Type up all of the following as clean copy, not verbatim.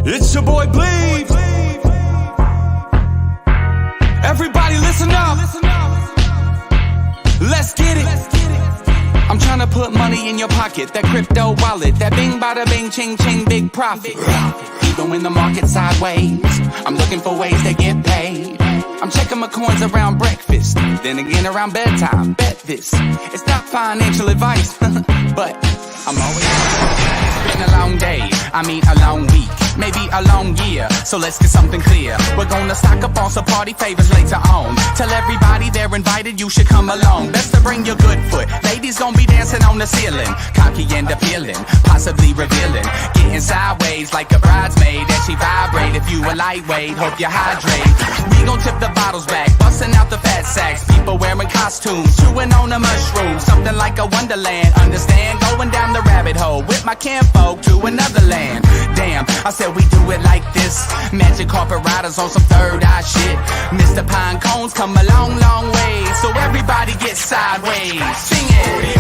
It's your boy Bleep. Everybody listen up. Let's get it. I'm trying to put money in your pocket. That crypto wallet. That bing bada bing ching ching big profit. Even when the market's sideways, I'm looking for ways to get paid. I'm checking my coins around breakfast, then again around bedtime. Bet this, it's not financial advice, but I'm always. It's been a long day, I mean a long week, maybe a long year, so let's get something clear. We're gonna stock up on some party favors later on. Tell everybody they're invited, you should come along. Best to bring your good foot, ladies gonna be dancing on the ceiling. Cocky and appealing, possibly revealing. Getting sideways like a bridesmaid as she vibrate. If you a lightweight, hope you hydrate. We gon' tip the bottles back, busting out the fat sacks. People wearing costumes, chewing on a mushroom. Something like a wonderland, understand? Going down the rabbit hole with my kinfolk to another land. Damn, I said we do it like this. Magic carpet riders on some third eye shit. Mr. Pine Cones come a long, long way, so everybody get sideways. Sing it.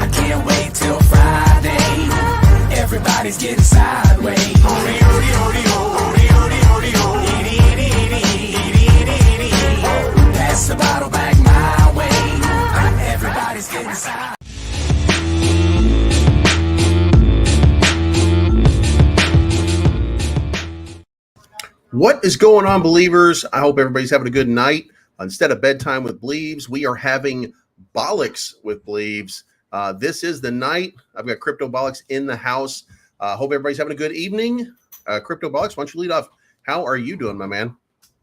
I can't wait till Friday. Everybody's getting sideways. Pass the bottle back my way. Everybody's getting sideways. What is going on, believers? I hope everybody's having a good night. Instead of bedtime with Bleeves, we are having Bolix with Bleeves. This is the night. I've got Crypto Bolix in the house. Hope everybody's having a good evening. Crypto Bolix, why don't you lead off? How are you doing, my man?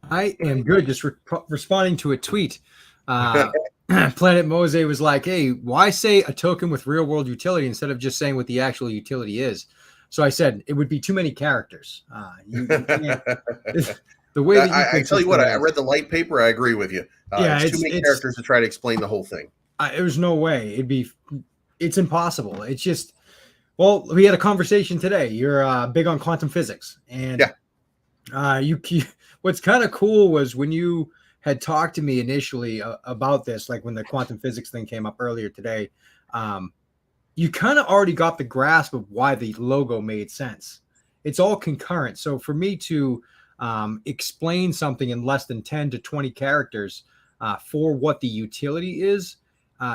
I am good. Just responding to a tweet. Planet Mose was like, hey, why say a token with real world utility instead of just saying what the actual utility is? So I said it would be too many characters. You can't, the way that I tell you what, I read the light paper. I agree with you. Yeah, it's too many characters to try to explain the whole thing. There's no way. It's impossible. It's just, well, we had a conversation today. You're big on quantum physics, and what's kind of cool was when you had talked to me initially about this, like when the quantum physics thing came up earlier today. You kind of already got the grasp of why the logo made sense. It's all concurrent. So for me to explain something in less than 10 to 20 characters for what the utility is,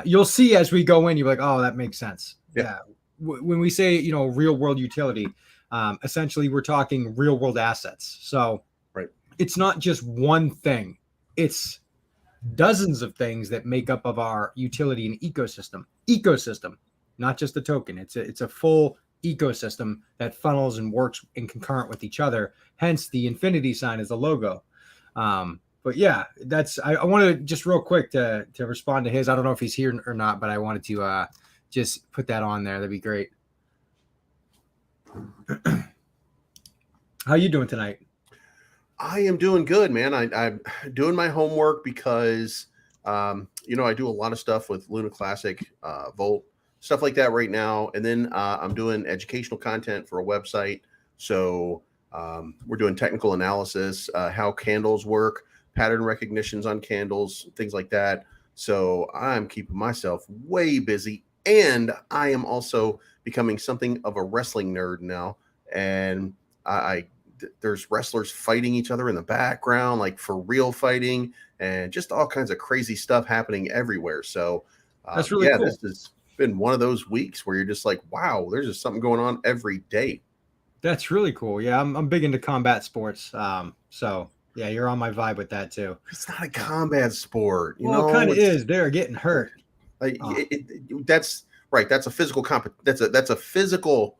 you'll see as we go in, you're like, oh, that makes sense. Yeah. When we say, real world utility, essentially we're talking real world assets. So it's not just one thing. It's dozens of things that make up of our utility and ecosystem. Not just the token. It's a full ecosystem that funnels and works in concurrent with each other. Hence, the infinity sign is the logo. But yeah, I want to just real quick to respond to his. I don't know if he's here or not, but I wanted to just put that on there. That'd be great. How you doing tonight? I am doing good, man. I'm doing my homework because I do a lot of stuff with Luna Classic, Volt. Stuff like that right now. And then I'm doing educational content for a website. So we're doing technical analysis, how candles work, pattern recognitions on candles, things like that. So I'm keeping myself way busy. And I am also becoming something of a wrestling nerd now. And there's wrestlers fighting each other in the background, like for real fighting, and just all kinds of crazy stuff happening everywhere. So that's really cool. This is been one of those weeks where you're just like, wow, there's just something going on every day. That's really cool. Yeah, I'm big into combat sports. So yeah, you're on my vibe with that too. It's not a combat sport, it kind of is. They're getting hurt. That's right. That's a physical that's a physical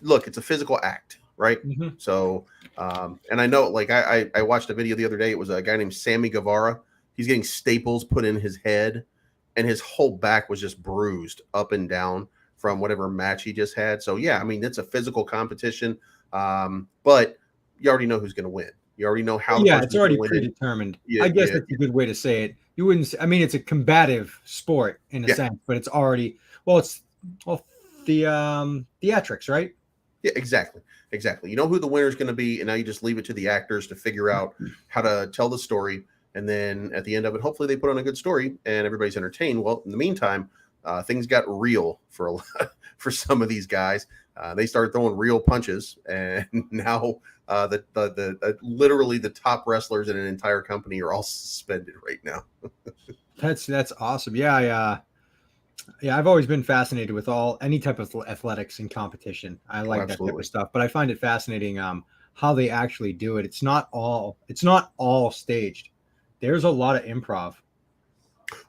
look. It's a physical act, right? Mm-hmm. So, and I know, like I watched a video the other day. It was a guy named Sammy Guevara. He's getting staples put in his head, and his whole back was just bruised up and down from whatever match he just had. So, yeah, I mean, it's a physical competition, but you already know who's going to win. You already know how. Yeah, it's already predetermined. I guess that's a good way to say it. You wouldn't. I mean, it's a combative sport in a sense, but it's already the theatrics, right? Yeah, exactly. You know who the winner is going to be, and now you just leave it to the actors to figure out how to tell the story. And then at the end of it, hopefully they put on a good story and everybody's entertained. Well, in the meantime, things got real for a lot, for some of these guys. They started throwing real punches, and now literally the top wrestlers in an entire company are all suspended right now. That's awesome. Yeah, I've always been fascinated with any type of athletics and competition. I like that type of stuff, but I find it fascinating how they actually do it. It's not all staged. There's a lot of improv.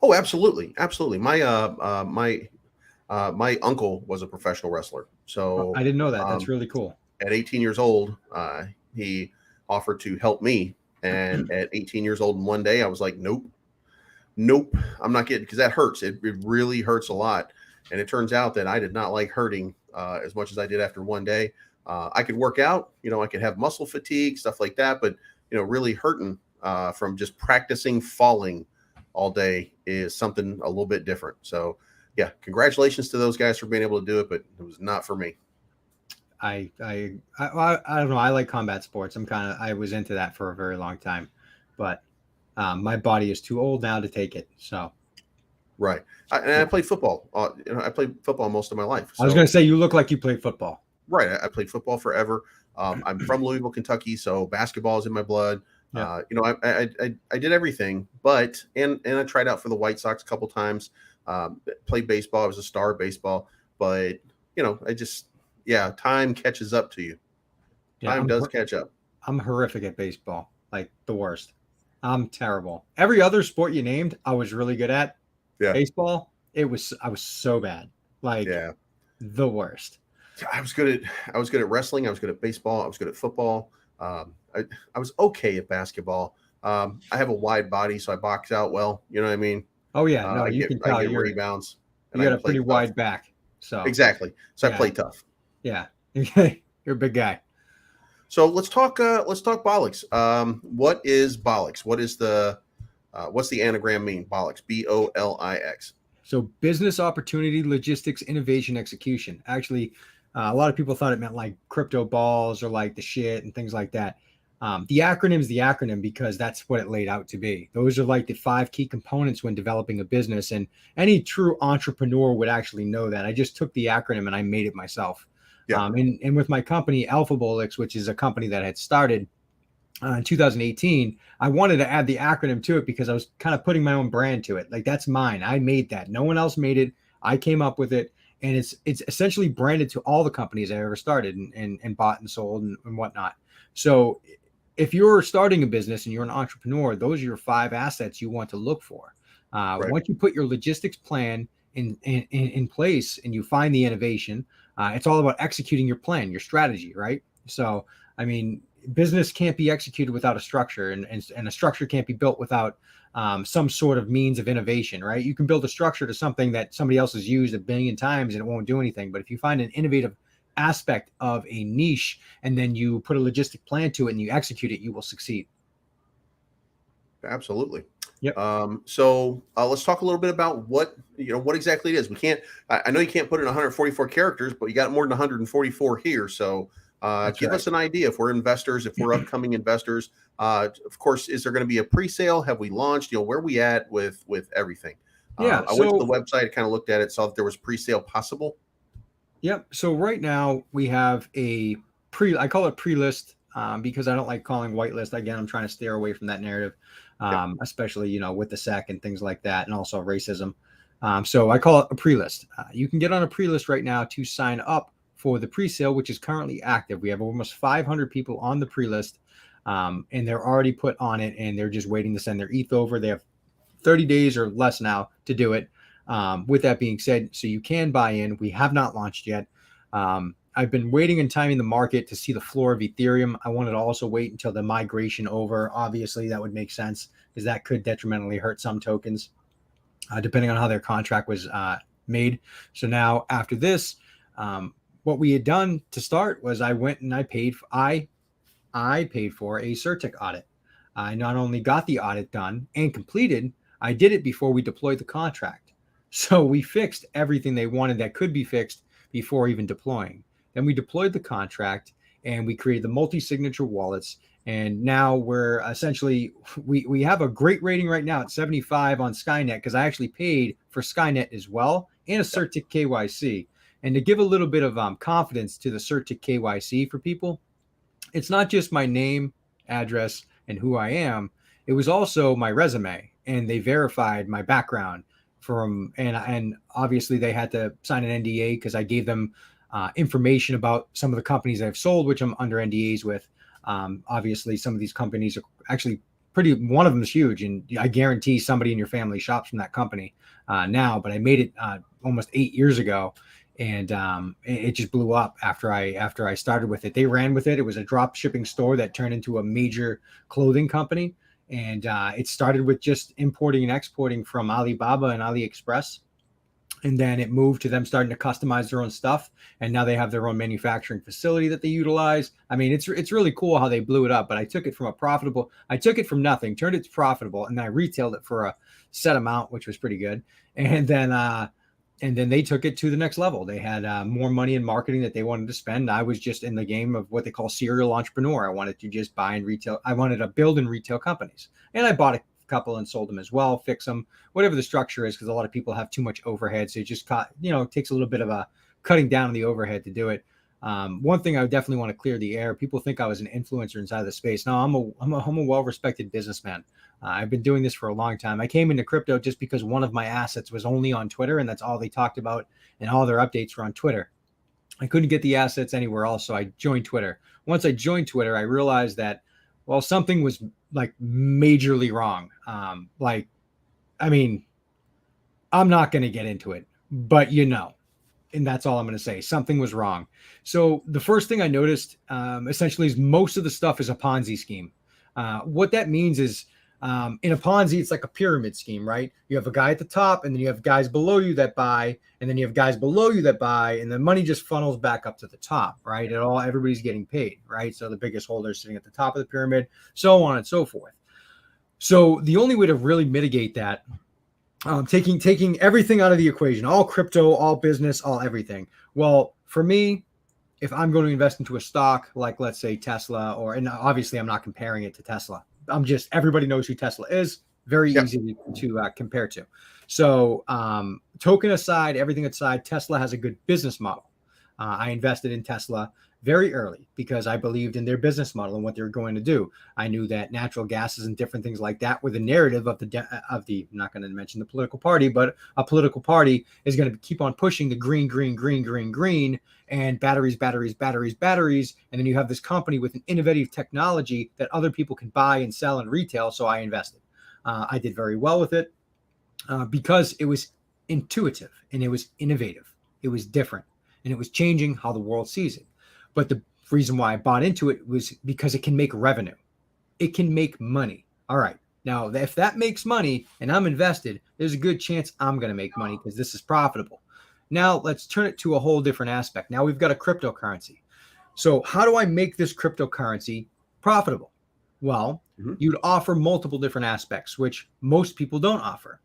Oh, absolutely, absolutely. My uncle was a professional wrestler, so I didn't know that. That's really cool. At 18 years old, he offered to help me, and at 18 years old, and one day I was like, nope, I'm not getting, because that hurts. It really hurts a lot, and it turns out that I did not like hurting as much as I did after one day. I could work out, I could have muscle fatigue, stuff like that, but really hurting from just practicing falling all day is something a little bit different. So yeah, congratulations to those guys for being able to do it, but it was not for me. I don't know. I like combat sports. I was into that for a very long time, but my body is too old now to take it. So, right. I played football. I played football most of my life. So, I was going to say, you look like you played football. Right. I played football forever. I'm from Louisville, Kentucky, so basketball is in my blood. Yeah. I did everything, but I tried out for the White Sox a couple times. Played baseball. I was a star at baseball, but time catches up to you. Time does catch up. I'm horrific at baseball, like the worst. I'm terrible. Every other sport you named, I was really good at. Yeah. Baseball, I was so bad. The worst. I was good at wrestling. I was good at baseball. I was good at football. I was okay at basketball. I have a wide body, so I box out well. You know what I mean? Oh yeah, no, you can tell. I get rebounds. You got a pretty wide back, so exactly. So I play tough. Yeah, you're a big guy. So let's talk Bolix. What is Bolix? What's the anagram mean? Bolix, Bolix. So business opportunity, logistics, innovation, execution. Actually, a lot of people thought it meant like crypto balls or like the shit and things like that. The acronym is the acronym because that's what it laid out to be. Those are like the 5 key components when developing a business, and any true entrepreneur would actually know that. I just took the acronym and I made it myself. Yeah. And with my company, Alpha Bolix, which is a company that I had started in 2018, I wanted to add the acronym to it because I was kind of putting my own brand to it. Like, that's mine. I made that. No one else made it. I came up with it. And it's essentially branded to all the companies I ever started and bought and sold and whatnot. So if you're starting a business and you're an entrepreneur, those are your 5 assets you want to look for. Right. Once you put your logistics plan in place and you find the innovation, it's all about executing your plan, your strategy, right? So, I mean, business can't be executed without a structure, and a structure can't be built without some sort of means of innovation, right? You can build a structure to something that somebody else has used 1 billion times and it won't do anything. But if you find an innovative aspect of a niche and then you put a logistic plan to it and you execute it, you will succeed. Absolutely. Yep. So let's talk a little bit about what exactly it is. I know you can't put in 144 characters, but you got more than 144 here. So give us an idea. If we're investors, if we're upcoming investors, of course, is there going to be a pre-sale? Have we launched? Where are we at with everything? Yeah. I went to the website, kind of looked at it, saw that there was pre-sale possible. Yep. So right now we have I call it pre-list because I don't like calling whitelist. Again, I'm trying to steer away from that narrative, especially, with the SEC and things like that, and also racism. So I call it a pre-list. You can get on a pre-list right now to sign up for the pre-sale, which is currently active. We have almost 500 people on the pre-list, and they're already put on it, and they're just waiting to send their ETH over. They have 30 days or less now to do it. With that being said, so you can buy in. We have not launched yet. I've been waiting and timing the market to see the floor of Ethereum. I wanted to also wait until the migration over. Obviously, that would make sense because that could detrimentally hurt some tokens, depending on how their contract was made. So now after this, what we had done to start was I went and I paid for a CertiK audit. I not only got the audit done and completed, I did it before we deployed the contract. So we fixed everything they wanted that could be fixed before even deploying. Then we deployed the contract and we created the multi-signature wallets. And now we're essentially, we have a great rating right now at 75 on Skynet, because I actually paid for Skynet as well, and a Certic KYC. And to give a little bit of confidence to the Certic KYC for people, it's not just my name, address, and who I am. It was also my resume, and they verified my background and obviously they had to sign an NDA because I gave them information about some of the companies I've sold, which I'm under NDAs with. Obviously, some of these companies are actually one of them is huge, and I guarantee somebody in your family shops from that company now, but I made it almost 8 years ago. And it just blew up after I started with it. They ran with it. It was a drop shipping store that turned into a major clothing company. And it started with just importing and exporting from Alibaba and AliExpress. And then it moved to them starting to customize their own stuff. And now they have their own manufacturing facility that they utilize. I mean, it's really cool how they blew it up. But I took it from nothing, turned it to profitable, and then I retailed it for a set amount, which was pretty good. And then they took it to the next level. They had more money in marketing that they wanted to spend. I was just in the game of what they call serial entrepreneur. I wanted to just buy and retail. I wanted to build and retail companies. And I bought a couple and sold them as well, fix them, whatever the structure is, because a lot of people have too much overhead. So it just it takes a little bit of a cutting down on the overhead to do it. One thing I would definitely want to clear the air. People think I was an influencer inside of the space. No, I'm a well-respected businessman. I've been doing this for a long time. I came into crypto just because one of my assets was only on Twitter, and that's all they talked about, and all their updates were on Twitter. I couldn't get the assets anywhere else, so I joined Twitter. Once I joined Twitter, I realized that, well, something was like majorly wrong. I'm not going to get into it, but and that's all I'm going to say. Something was wrong. So the first thing I noticed essentially is most of the stuff is a Ponzi scheme. What that means is in a Ponzi, it's like a pyramid scheme, right? You have a guy at the top, and then you have guys below you that buy, and then you have guys below you that buy, and the money just funnels back up to the top, right? Everybody's getting paid, right? So the biggest holder is sitting at the top of the pyramid, so on and so forth. So the only way to really mitigate that, taking everything out of the equation, all crypto, all business, all everything. Well, for me, if I'm going to invest into a stock, like let's say Tesla, and obviously I'm not comparing it to Tesla. Everybody knows who Tesla is. Very easy to compare to. So token aside, everything aside, Tesla has a good business model. I invested in Tesla very early because I believed in their business model and what they were going to do. I knew that natural gases and different things like that were the narrative of the I'm not going to mention the political party, but a political party is going to keep on pushing the green, and batteries. And then you have this company with an innovative technology that other people can buy and sell and retail. So I invested. I did very well with it because it was intuitive and it was innovative. It was different and it was changing how the world sees it. But the reason why I bought into it was because it can make revenue. It can make money. All right. Now, if that makes money and I'm invested, there's a good chance I'm going to make money because this is profitable. Now, let's turn it to a whole different aspect. Now we've got a cryptocurrency. So how do I make this cryptocurrency profitable? Well, you'd offer multiple different aspects, which most people don't offer.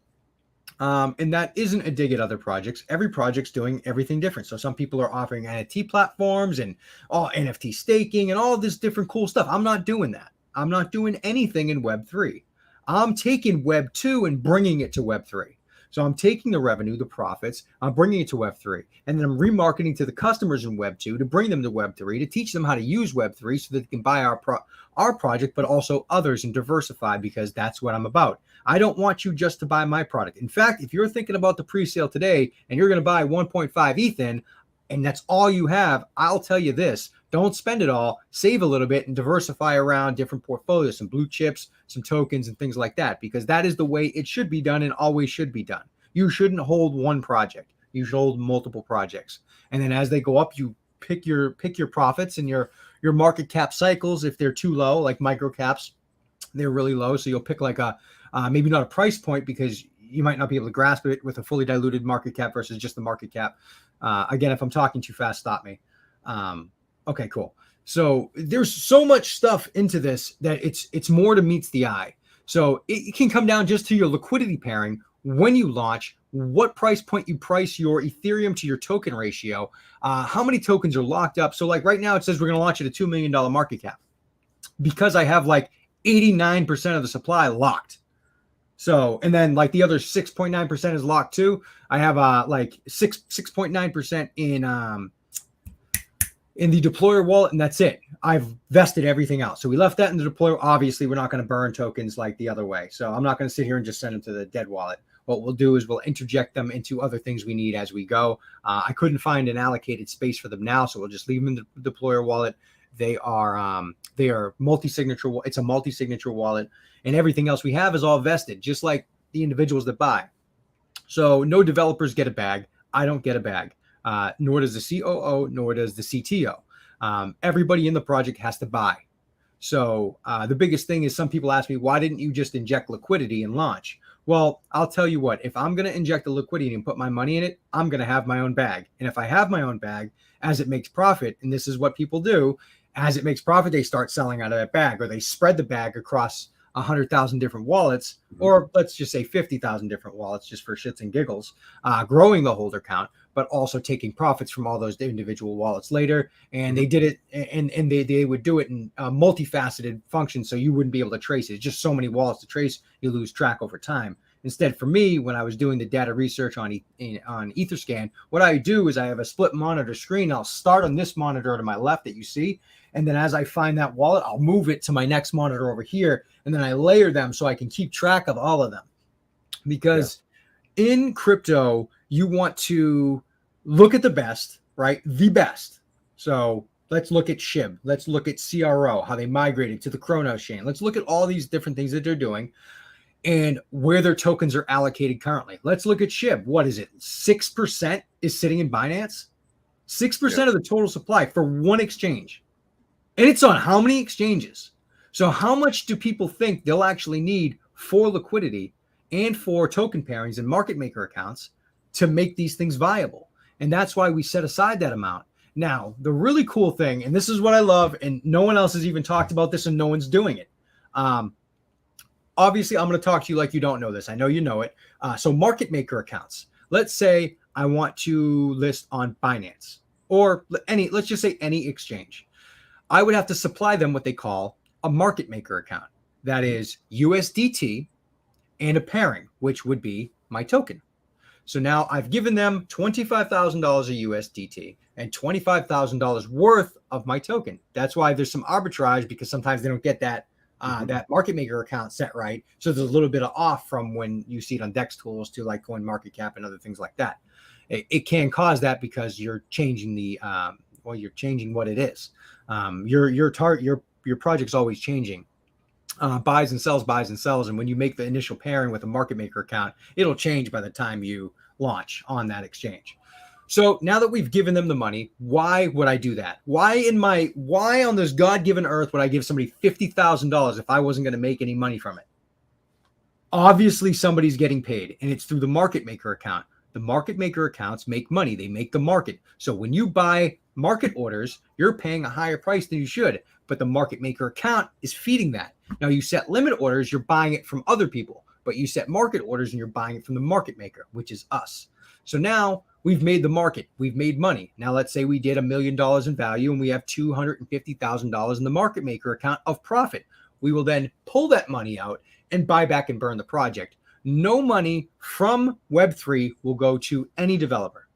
And that isn't a dig at other projects. Every project's doing everything different. So some people are offering NFT platforms and NFT staking and all this different cool stuff. I'm not doing that. I'm not doing anything in Web3. I'm taking Web2 and bringing it to Web3. So I'm taking the revenue, the profits, I'm bringing it to Web3, and then I'm remarketing to the customers in Web2 to bring them to Web3, to teach them how to use Web3 so that they can buy our project, but also others, and diversify, because that's what I'm about. I don't want you just to buy my product. In fact, if you're thinking about the pre-sale today and you're going to buy 1.5 ETH and that's all you have, I'll tell you this: don't spend it all, save a little bit and diversify around different portfolios, some blue chips, some tokens and things like that, because that is the way it should be done and always should be done. You shouldn't hold one project. You should hold multiple projects. And then as they go up, you pick your profits and your market cap cycles. If they're too low, like micro caps, they're really low. So you'll pick like maybe not a price point, because you might not be able to grasp it with a fully diluted market cap versus just the market cap. Again, if I'm talking too fast, stop me. Okay, cool. So there's so much stuff into this that it's more to meets the eye. So it can come down just to your liquidity pairing when you launch, what price point you price your Ethereum to your token ratio, how many tokens are locked up. So like right now it says we're going to launch at a $2 million market cap. because I have like 89% of the supply locked. So, and then like the other 6.9% is locked too. I have like 6.9% in the deployer wallet, and that's it. I've vested everything out. So we left that in the deployer. Obviously, we're not going to burn tokens like the other way. So I'm not going to sit here and just send them to the dead wallet. What we'll do is we'll interject them into other things we need as we go. I couldn't find an allocated space for them now, so we'll just leave them in the deployer wallet. They are multi-signature. It's a multi-signature wallet, and everything else we have is all vested, just like the individuals that buy. So no developers get a bag. I don't get a bag, nor does the COO, nor does the CTO. Everybody in the project has to buy. So the biggest thing is some people ask me, why didn't you just inject liquidity and launch? Well, I'll tell you what, if I'm going to inject the liquidity and put my money in it, I'm going to have my own bag. And if I have my own bag, as it makes profit, and this is what people do, as it makes profit, they start selling out of that bag, or they spread the bag across 100,000 different wallets, or let's just say 50,000 different wallets just for shits and giggles, growing the holder count, but also taking profits from all those individual wallets later. And they did it, and they would do it in multifaceted functions, so you wouldn't be able to trace it. It's just so many wallets to trace, you lose track over time. Instead, for me, when I was doing the data research on Etherscan, what I do is I have a split monitor screen. I'll start on this monitor to my left that you see, and then as I find that wallet, I'll move it to my next monitor over here, and then I layer them so I can keep track of all of them. Because in crypto, you want to look at the best, right? The best. So let's look at SHIB. Let's look at CRO, how they migrated to the Chronos chain. Let's look at all these different things that they're doing and where their tokens are allocated currently. Let's look at SHIB. What is it? 6% is sitting in Binance? 6% of the total supply for one exchange. And it's on how many exchanges? So how much do people think they'll actually need for liquidity and for token pairings and market maker accounts to make these things viable? And that's why we set aside that amount. Now, the really cool thing, and this is what I love, and no one else has even talked about this and no one's doing it. Obviously, I'm going to talk to you like you don't know this. I know you know it. So market maker accounts. Let's say I want to list on Binance or let's just say any exchange. I would have to supply them what they call a market maker account. That is USDT and a pairing, which would be my token. So now I've given them $25,000 of USDT and $25,000 worth of my token. That's why there's some arbitrage, because sometimes they don't get that that market maker account set right. So there's a little bit of off from when you see it on DEX tools to like CoinMarketCap and other things like that. It can cause that because you're changing the you're changing what it is. Your project's always changing. Buys and sells, and when you make the initial pairing with a market maker account, it'll change by the time you launch on that exchange. So now that we've given them the money, why would I do that? Why on this God-given earth would I give somebody $50,000 if I wasn't going to make any money from it? Obviously, somebody's getting paid, and it's through the market maker account. The market maker accounts make money. They make the market. So when you buy market orders, you're paying a higher price than you should, but the market maker account is feeding that. Now you set limit orders, you're buying it from other people, but you set market orders and you're buying it from the market maker, which is us. So now we've made the market, we've made money. Now let's say we did $1 million in value and we have $250,000 in the market maker account of profit. We will then pull that money out and buy back and burn the project. No money from Web3 will go to any developer.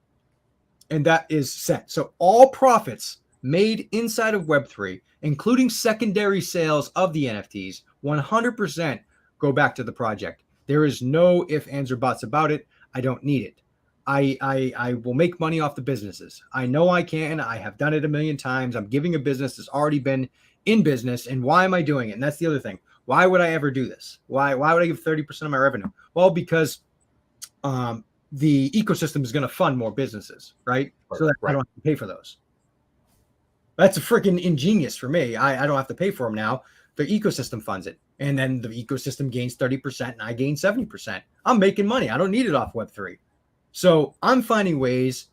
And that is set. So all profits made inside of Web3, including secondary sales of the NFTs, 100% go back to the project. There is no ifs, ands, or buts about it. I don't need it. I will make money off the businesses. I know I can. I have done it a million times. I'm giving a business that's already been in business. And why am I doing it? And that's the other thing. Why would I ever do this? Why would I give 30% of my revenue? Well, because the ecosystem is going to fund more businesses, right? So that I don't have to pay for those. That's a freaking ingenious for me. I don't have to pay for them now. The ecosystem funds it. And then the ecosystem gains 30% and I gain 70%. I'm making money. I don't need it off Web3. So I'm finding ways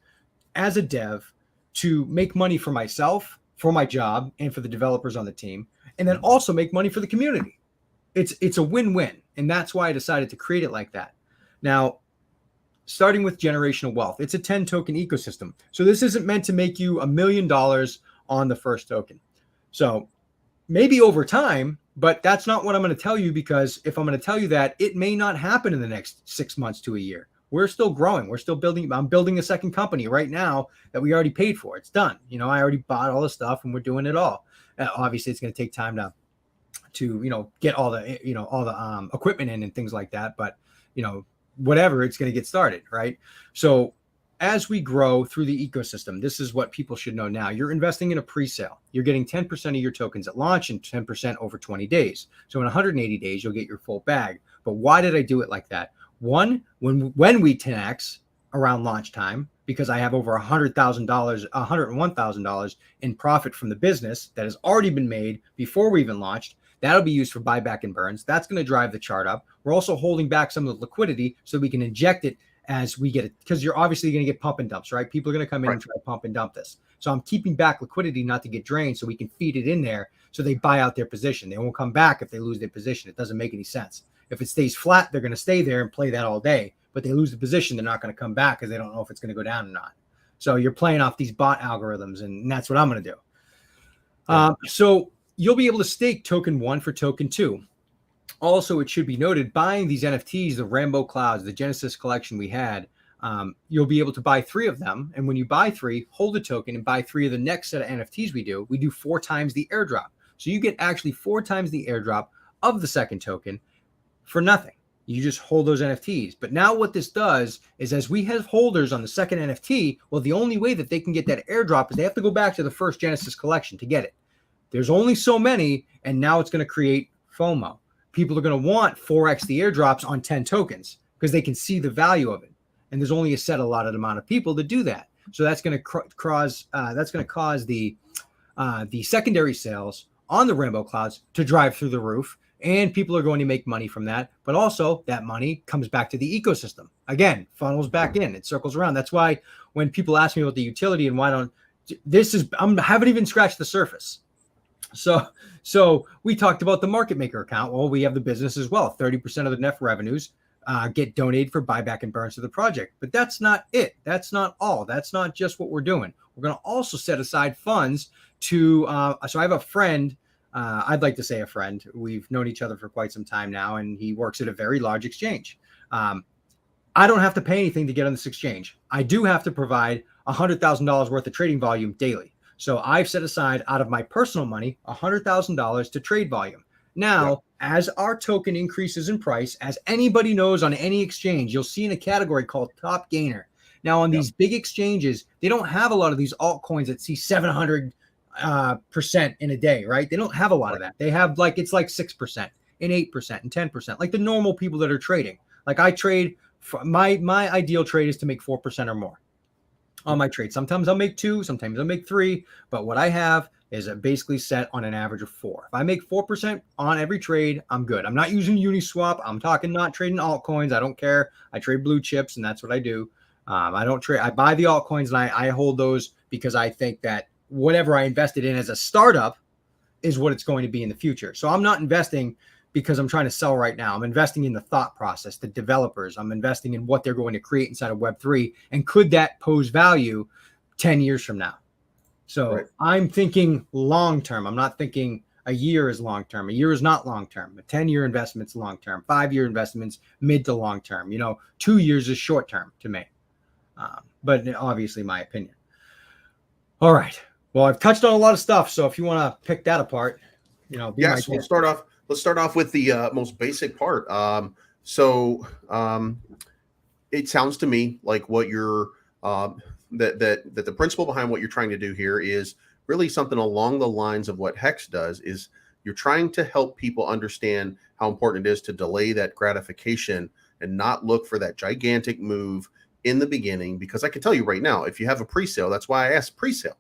as a dev to make money for myself, for my job, and for the developers on the team, and then also make money for the community. It's a win-win. And that's why I decided to create it like that. Now, starting with generational wealth, it's a 10 token ecosystem. So this isn't meant to make you $1 million on the first token. So maybe over time, but that's not what I'm going to tell you, because if I'm going to tell you that, it may not happen in the next 6 months to a year. We're still growing. We're still building. I'm building a second company right now that we already paid for. It's done. You know, I already bought all the stuff and we're doing it all. Obviously, it's going to take time to get all the equipment in and things like that. But whatever, it's going to get started, right? So as we grow through the ecosystem, this is what people should know now. You're investing in a pre-sale. You're getting 10% of your tokens at launch and 10% over 20 days. So in 180 days, you'll get your full bag. But why did I do it like that? One, when we 10x around launch time, because I have over $101,000 in profit from the business that has already been made before we even launched. That'll be used for buyback and burns. That's going to drive the chart up. We're also holding back some of the liquidity so we can inject it as we get it, because you're obviously going to get pump and dumps, right? People are going to come in and try to pump and dump this. So I'm keeping back liquidity not to get drained so we can feed it in there so they buy out their position. They won't come back if they lose their position. It doesn't make any sense. If it stays flat, they're going to stay there and play that all day. But they lose the position, they're not going to come back because they don't know if it's going to go down or not. So you're playing off these bot algorithms, and that's what I'm going to do. So you'll be able to stake token 1 for token 2. Also, it should be noted, buying these NFTs, the Rainbow Clouds, the Genesis collection we had, you'll be able to buy 3 of them. And when you buy 3, hold a token and buy 3 of the next set of NFTs we do 4 times the airdrop. So you get actually 4 times the airdrop of the second token for nothing. You just hold those NFTs. But now what this does is, as we have holders on the second NFT, well, the only way that they can get that airdrop is they have to go back to the first Genesis collection to get it. There's only so many, and now it's going to create FOMO. People are going to want 4x the airdrops on 10 tokens because they can see the value of it. And there's only a set allotted amount of people to do that. So that's going to cause the secondary sales on the Rainbow Clouds to drive through the roof, and people are going to make money from that. But also that money comes back to the ecosystem. Again, funnels back in, it circles around. That's why when people ask me about the utility and why don't I haven't even scratched the surface. So we talked about the market maker account. Well, we have the business as well. 30% of the net revenues get donated for buyback and burns to the project. But that's not it. That's not all. That's not just what we're doing. We're going to also set aside funds to, so I have a friend, I'd like to say a friend. We've known each other for quite some time now, and he works at a very large exchange. I don't have to pay anything to get on this exchange. I do have to provide $100,000 worth of trading volume daily. So I've set aside out of my personal money $100,000 to trade volume. Now, as our token increases in price, as anybody knows on any exchange, you'll see in a category called top gainer. Now, on these big exchanges, they don't have a lot of these altcoins that see 700% in a day, right? They don't have a lot of that. They have it's like 6% and 8% and 10%, like the normal people that are trading. Like I trade, my ideal trade is to make 4% or more on my trade. Sometimes I'll make 2, sometimes I'll make 3, but what I have is basically set on an average of 4. If I make 4% on every trade, I'm good. I'm not using Uniswap. I'm talking not trading altcoins. I don't care. I trade blue chips, and that's what I do. I don't trade. I buy the altcoins and I hold those because I think that whatever I invested in as a startup is what it's going to be in the future. So I'm not investing because I'm trying to sell right now. I'm investing in the thought process, the developers. I'm investing in what they're going to create inside of Web3. And could that pose value 10 years from now? So I'm thinking long-term. I'm not thinking a year is long-term. A year is not long-term. A 10-year investment's long-term. 5-year investments, mid to long-term. 2 years is short-term to me. But obviously my opinion. All right. Well, I've touched on a lot of stuff. So if you want to pick that apart, so we'll start off. Let's start off with the most basic part. It sounds to me like what you're that the principle behind what you're trying to do here is really something along the lines of what Hex does. Is you're trying to help people understand how important it is to delay that gratification and not look for that gigantic move in the beginning. Because I can tell you right now, if you have a pre-sale, that's why I asked pre-sale,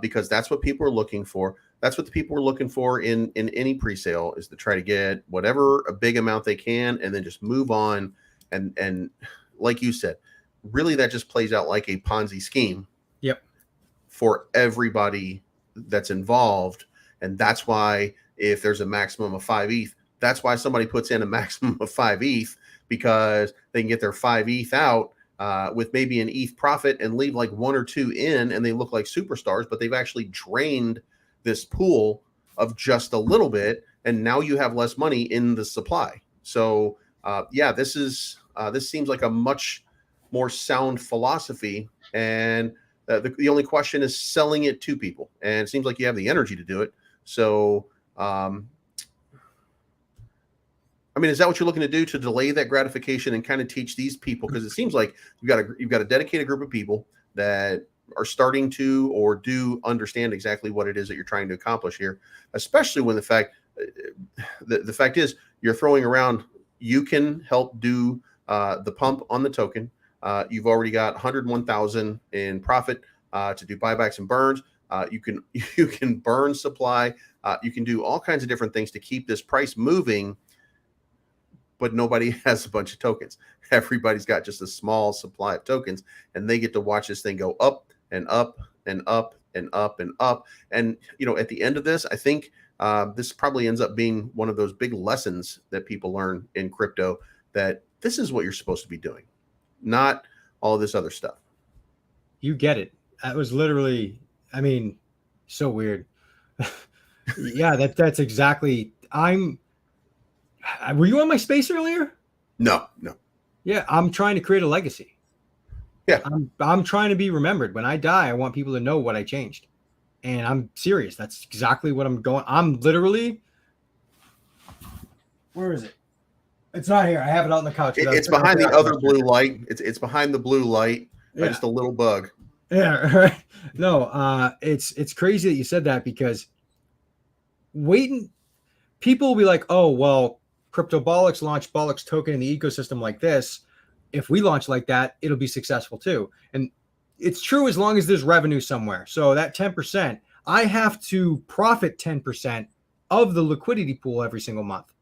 because that's what people are looking for. That's what the people are looking for in any pre-sale, is to try to get whatever a big amount they can and then just move on. And like you said, really that just plays out like a Ponzi scheme. Yep. For everybody that's involved. And that's why if there's a maximum of 5 ETH, that's why somebody puts in a maximum of 5 ETH, because they can get their 5 ETH out with maybe an ETH profit and leave like 1 or 2 in, and they look like superstars, but they've actually drained this pool of just a little bit, and now you have less money in the supply. So yeah, this seems like a much more sound philosophy, and the only question is selling it to people, and it seems like you have the energy to do it. So I mean, is that what you're looking to do, to delay that gratification and kind of teach these people? Because it seems like you've got a dedicated group of people that are starting to or do understand exactly what it is that you're trying to accomplish here, especially when the fact is you're throwing around, you can help do the pump on the token. You've already got 101,000 in profit to do buybacks and burns. You can burn supply. You can do all kinds of different things to keep this price moving, but nobody has a bunch of tokens. Everybody's got just a small supply of tokens, and they get to watch this thing go up and up and up and up and up. And, at the end of this, I think this probably ends up being one of those big lessons that people learn in crypto, that this is what you're supposed to be doing, not all of this other stuff. You get it. That was literally, I mean, so weird. Yeah, that's exactly. Were you on my space earlier? No. Yeah, I'm trying to create a legacy. Yeah. I'm trying to be remembered. When I die, I want people to know what I changed. And I'm serious. That's exactly what I'm going. I'm literally. Where is it? It's not here. I have it out on the couch. It's behind the other blue light. It's behind the blue light. Yeah. Just a little bug. Yeah, right. No, it's crazy that you said that, because people will be like, oh, well, Crypto Bolix launched Bolix token in the ecosystem like this. If we launch like that, it'll be successful too. And it's true as long as there's revenue somewhere. So that 10%, I have to profit 10% of the liquidity pool every single month.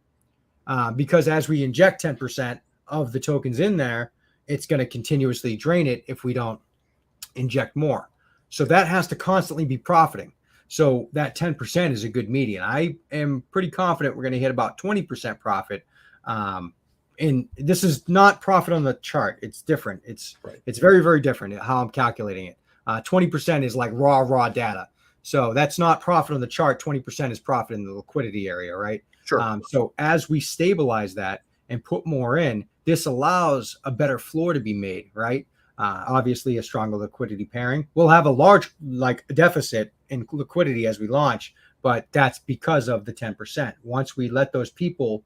Because as we inject 10% of the tokens in there, it's going to continuously drain it if we don't inject more. So that has to constantly be profiting. So that 10% is a good median. I am pretty confident we're going to hit about 20% profit. And this is not profit on the chart. It's different. It's very, very different how I'm calculating it. 20% is like raw data. So that's not profit on the chart. 20% is profit in the liquidity area, right? Sure. So as we stabilize that and put more in, this allows a better floor to be made, right? Obviously, a stronger liquidity pairing. We'll have a large deficit in liquidity as we launch, but that's because of the 10%. Once we let those people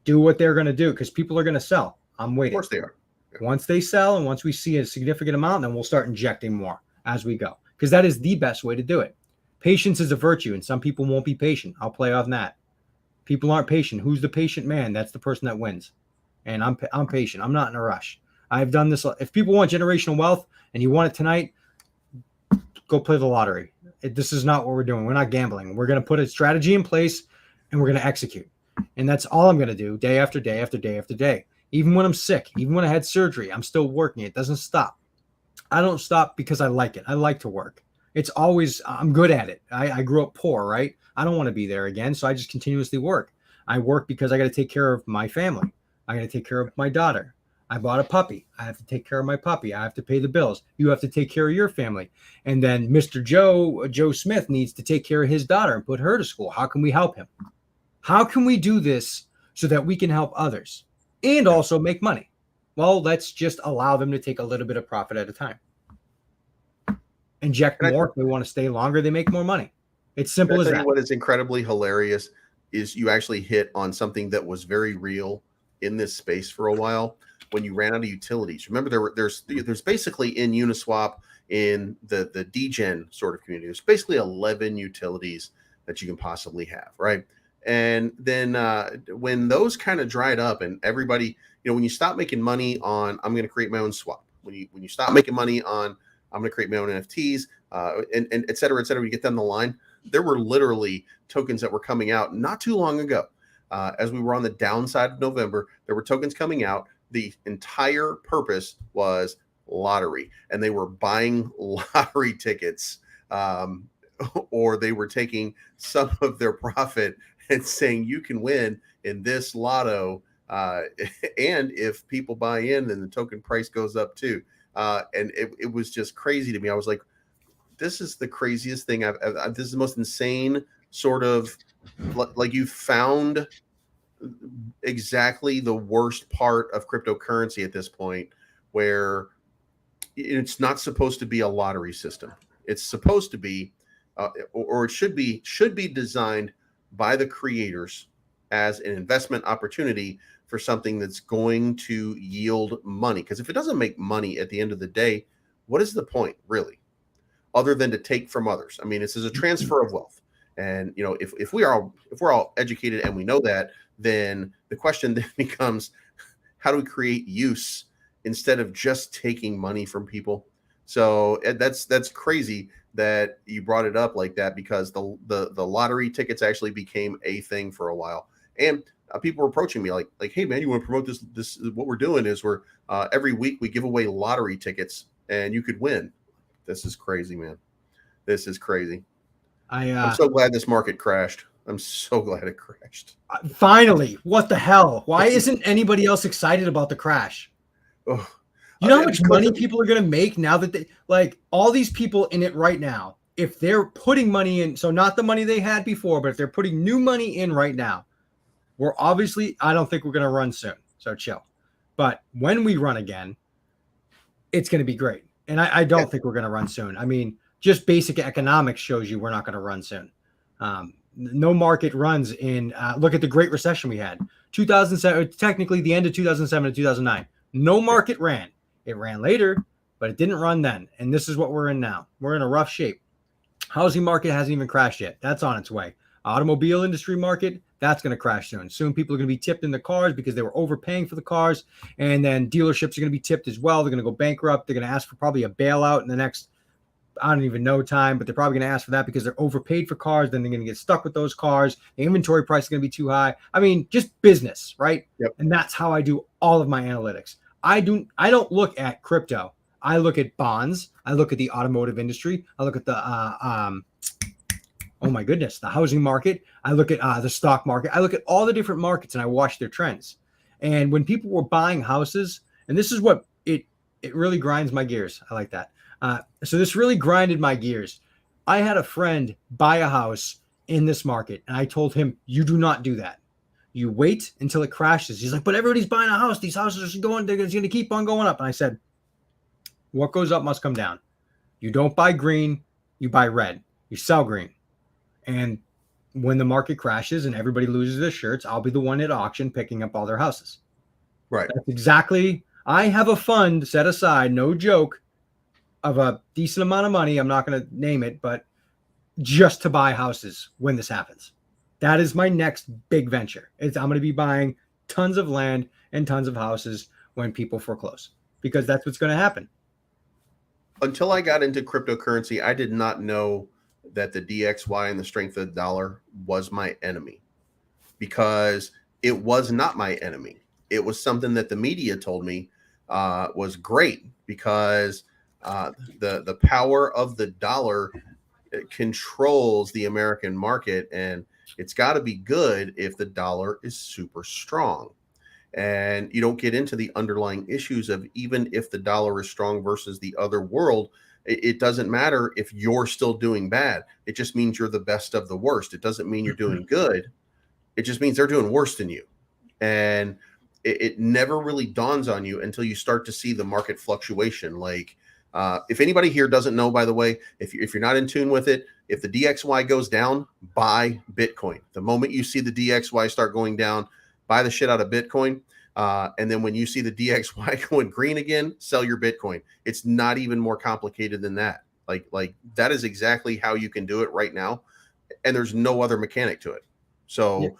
do what they're going to do, because people are going to sell. I'm waiting. Of course they are. Yeah. Once they sell and once we see a significant amount, then we'll start injecting more as we go, because that is the best way to do it. Patience is a virtue, and some people won't be patient. I'll play on that. People aren't patient. Who's the patient man? That's the person that wins. And I'm patient. I'm not in a rush. I've done this. If people want generational wealth and you want it tonight, go play the lottery. This is not what we're doing. We're not gambling. We're going to put a strategy in place and we're going to execute. And that's all I'm going to do day after day after day after day. Even when I'm sick, even when I had surgery, I'm still working. It doesn't stop. I don't stop because I like it. I like to work. It's always, I'm good at it. I grew up poor, right? I don't want to be there again. So I just continuously work. I work because I got to take care of my family. I got to take care of my daughter. I bought a puppy. I have to take care of my puppy. I have to pay the bills. You have to take care of your family. And then Mr. Joe Smith needs to take care of his daughter and put her to school. How can we help him? How can we do this so that we can help others and also make money? Well, let's just allow them to take a little bit of profit at a time. Inject more. If they want to stay longer, they make more money. It's simple as that. What is incredibly hilarious is you actually hit on something that was very real in this space for a while. When you ran out of utilities, remember there's basically in Uniswap, in the degen sort of community, there's basically 11 utilities that you can possibly have, right? And then when those kind of dried up and everybody, when you stop making money on, I'm going to create my own swap, when you stop making money on, I'm going to create my own NFTs, and et cetera, you get down the line, there were literally tokens that were coming out not too long ago. As we were on the downside of November, there were tokens coming out. The entire purpose was lottery, and they were buying lottery tickets, or they were taking some of their profit and saying you can win in this lotto, and if people buy in, then the token price goes up too. And it was just crazy to me. I was like, this is the craziest thing this is the most insane sort of like you found exactly the worst part of cryptocurrency at this point, where it's not supposed to be a lottery system. It's supposed to be, or it should be designed by the creators as an investment opportunity for something that's going to yield money. Because if it doesn't make money at the end of the day, what is the point, really, other than to take from others? I mean, this is a transfer of wealth. And if we're all educated and we know that, then the question then becomes, how do we create use instead of just taking money from people? So that's crazy that you brought it up like that, because the lottery tickets actually became a thing for a while, and people were approaching me like, hey man, you want to promote this? What we're doing is we're every week we give away lottery tickets and you could win. This is crazy, man. This is crazy. I'm so glad this market crashed. I'm so glad it crashed. Finally, what the hell? Why isn't anybody else excited about the crash? Oh, you know how much money people are going to make now that they, like, all these people in it right now, if they're putting money in, so not the money they had before, but if they're putting new money in right now, I don't think we're going to run soon. So chill. But when we run again, it's going to be great. And I don't think we're going to run soon. I mean, just basic economics shows you we're not going to run soon. No market runs in, look at the Great Recession we had. 2007, technically the end of 2007 to 2009. No market ran. It ran later, but it didn't run then. And this is what we're in now. We're in a rough shape. Housing market hasn't even crashed yet. That's on its way. Automobile industry market, that's going to crash soon. Soon people are going to be tipped in the cars because they were overpaying for the cars. And then dealerships are going to be tipped as well. They're going to go bankrupt. They're going to ask for probably a bailout in the next, I don't even know, time, but they're probably going to ask for that because they're overpaid for cars. Then they're going to get stuck with those cars. The inventory price is going to be too high. I mean, just business, right? Yep. And that's how I do all of my analytics. I don't look at crypto. I look at bonds. I look at the automotive industry. I look at the oh my goodness, the housing market. I look at the stock market. I look at all the different markets and I watch their trends. And when people were buying houses, and this is what it really grinds my gears. I like that. So this really grinded my gears. I had a friend buy a house in this market, and I told him, you do not do that. You wait until it crashes. He's like, but everybody's buying a house. These houses are going, they're going to keep on going up. And I said, what goes up must come down. You don't buy green, you buy red. You sell green. And when the market crashes and everybody loses their shirts, I'll be the one at auction picking up all their houses. Right. That's exactly. I have a fund set aside, no joke, of a decent amount of money. I'm not going to name it, but just to buy houses when this happens. That is my next big venture. I'm going to be buying tons of land and tons of houses when people foreclose, because that's what's going to happen. Until I got into cryptocurrency, I did not know that the DXY and the strength of the dollar was my enemy, because it was not my enemy. It was something that the media told me was great, because the power of the dollar controls the American market, and it's got to be good if the dollar is super strong. And you don't get into the underlying issues of, even if the dollar is strong versus the other world, it doesn't matter if you're still doing bad. It just means you're the best of the worst. It doesn't mean you're doing good. It just means they're doing worse than you. And it never really dawns on you until you start to see the market fluctuation. Like, if anybody here doesn't know, by the way, if you're not in tune with it, if the DXY goes down, buy Bitcoin. The moment you see the DXY start going down, buy the shit out of Bitcoin. And then when you see the DXY going green again, sell your Bitcoin. It's not even more complicated than that. Like that is exactly how you can do it right now. And there's no other mechanic to it. So,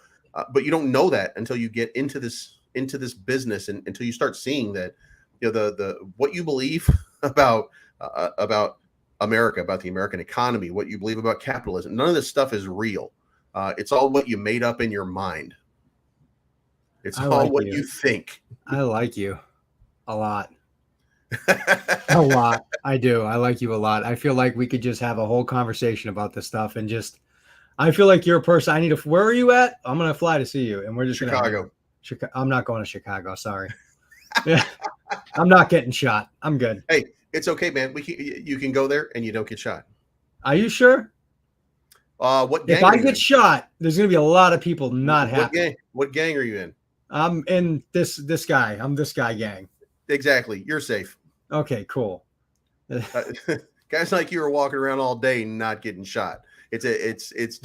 but you don't know that until you get into this business, and until you start seeing that, the what you believe about America, about the American economy, what you believe about capitalism, none of this stuff is real. It's all what you made up in your mind. It's all what you think. I like you a lot. A lot. I do. I like you a lot. I feel like we could just have a whole conversation about this stuff, and just, I feel like you're a person I need to, where are you at? I'm going to fly to see you, and we're just Chicago. I'm not going to Chicago. Sorry. Yeah. I'm not getting shot. I'm good. Hey, it's okay, man. You can go there and you don't get shot. Are you sure? What gang If are I you get in? shot, there's going to be a lot of people not What happy. gang? What gang are you in? I'm in this guy. I'm this guy gang. Exactly. You're safe. Okay, cool. Uh, guys like you are walking around all day not getting shot. It's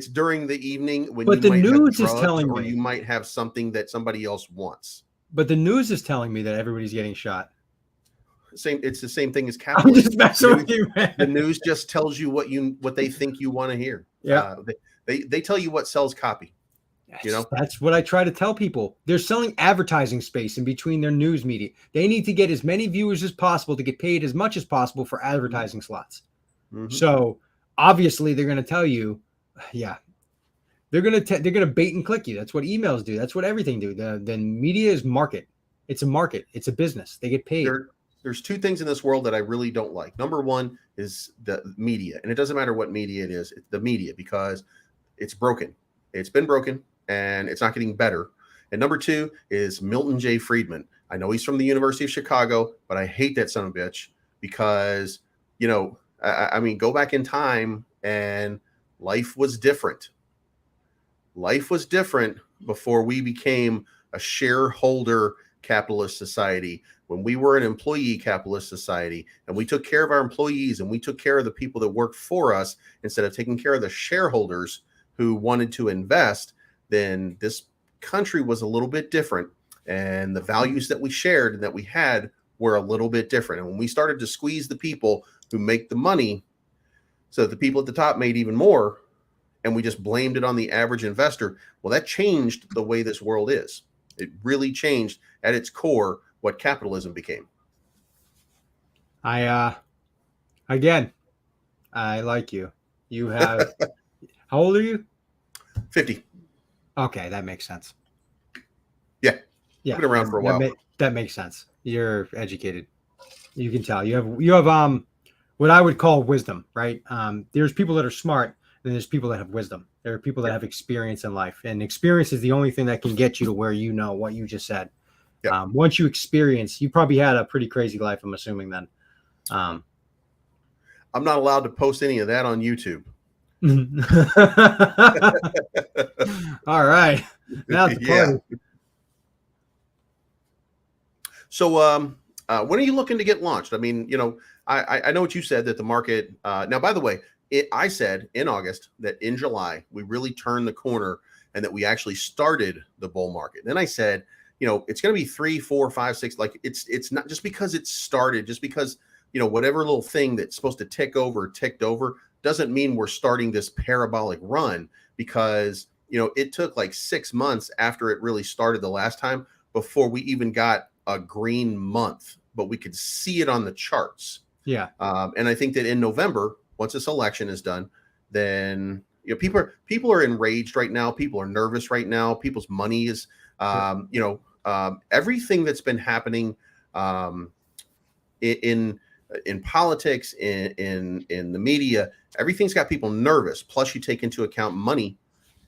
during the evening when you But the might have news is drugs telling or you me. might have something that somebody else wants. But the news is telling me that everybody's getting shot. It's the same thing as I'm capitalism. just messing with you, The man. news just tells you what they think you want to hear. Yeah. They tell you what sells copy. You know, That's what I try to tell people. They're selling advertising space in between their news media. They need to get as many viewers as possible to get paid as much as possible for advertising slots. Mhm. So obviously they're going to tell you, yeah, they're going to bait and click you. That's what emails do. That's what everything do. The media is market. It's a market. It's a business. They get paid. There's two things in this world that I really don't like. Number one is the media, and it doesn't matter what media it is. It's the media, because it's broken. It's been broken, and it's not getting better. And number two is Milton J. Friedman. I know he's from the University of Chicago, but I hate that son of a bitch because, you know, I mean, go back in time and life was different. Life was different before we became a shareholder capitalist society, when we were an employee capitalist society, and we took care of our employees and we took care of the people that worked for us instead of taking care of the shareholders who wanted to invest. Then this country was a little bit different, and the values that we shared and that we had were a little bit different. And when we started to squeeze the people who make the money so that the people at the top made even more, and we just blamed it on the average investor, well, that changed the way this world is. It really changed at its core what capitalism became. Again, I like you. You have, how old are you? 50. Okay, that makes sense. Yeah. Yeah. I've been around for a while. That makes sense. You're educated. You can tell you have what I would call wisdom, right? There's people that are smart, and there's people that have wisdom. There are people that have experience in life, and experience is the only thing that can get you to where you know what you just said. Yeah. Once you experience, you probably had a pretty crazy life, I'm assuming then. I'm not allowed to post any of that on YouTube. All right. Now it's the party. Yeah. So when are you looking to get launched? I mean, you know, I know what you said, that the market, now, by the way, I said in August that in July, we really turned the corner and that we actually started the bull market. Then I said, you know, it's going to be 3, 4, 5, 6. Like it's not just because it started, just because, you know, whatever little thing that's supposed to ticked over doesn't mean we're starting this parabolic run, because, you know, it took like 6 months after it really started the last time before we even got a green month, but we could see it on the charts. Yeah. And I think that in November, once this election is done, then, you know, people are enraged right now. People are nervous right now. People's money is, you know, everything that's been happening in politics, in the media, everything's got people nervous. Plus, you take into account money,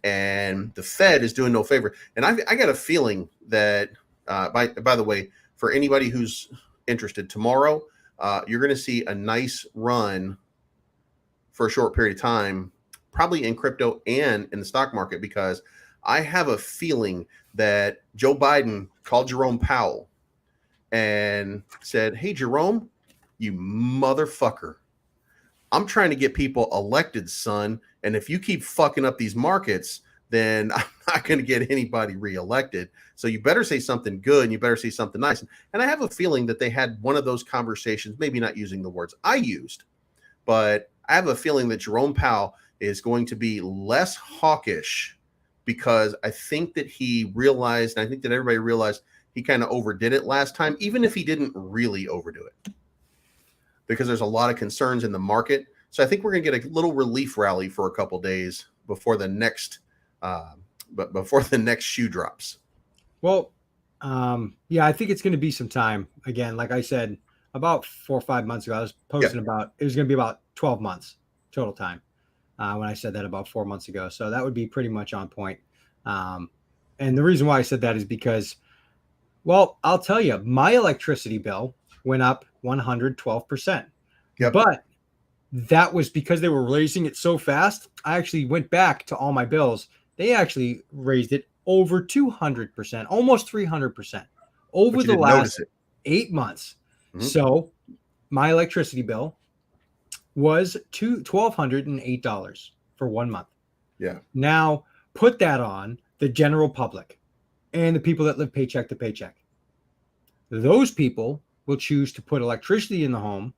and the Fed is doing no favor. And I got a feeling that, by the way, for anybody who's interested, tomorrow you're going to see a nice run for a short period of time, probably in crypto and in the stock market, because I have a feeling that Joe Biden called Jerome Powell and said, "Hey, Jerome, you motherfucker, I'm trying to get people elected, son. And if you keep fucking up these markets, then I'm not going to get anybody reelected. So you better say something good, and you better say something nice." And I have a feeling that they had one of those conversations, maybe not using the words I used, but I have a feeling that Jerome Powell is going to be less hawkish, because I think that he realized, and I think that everybody realized, he kind of overdid it last time, even if he didn't really overdo it, because there's a lot of concerns in the market. So I think we're going to get a little relief rally for a couple days before the next, before the next shoe drops. Well, yeah, I think it's going to be some time. Again, like I said, about 4 or 5 months ago, I was posting about, it was going to be about 12 months total time when I said that about 4 months ago. So that would be pretty much on point. And the reason why I said that is because, well, I'll tell you, my electricity bill went up 112%. Yep. But that was because they were raising it so fast. I actually went back to all my bills. They actually raised it over 200%, almost 300% But over you the didn't notice last it. 8 months. Mhm. So my electricity bill was $1,208 for 1 month. Yeah. Now put that on the general public and the people that live paycheck to paycheck. Those people will choose to put electricity in the home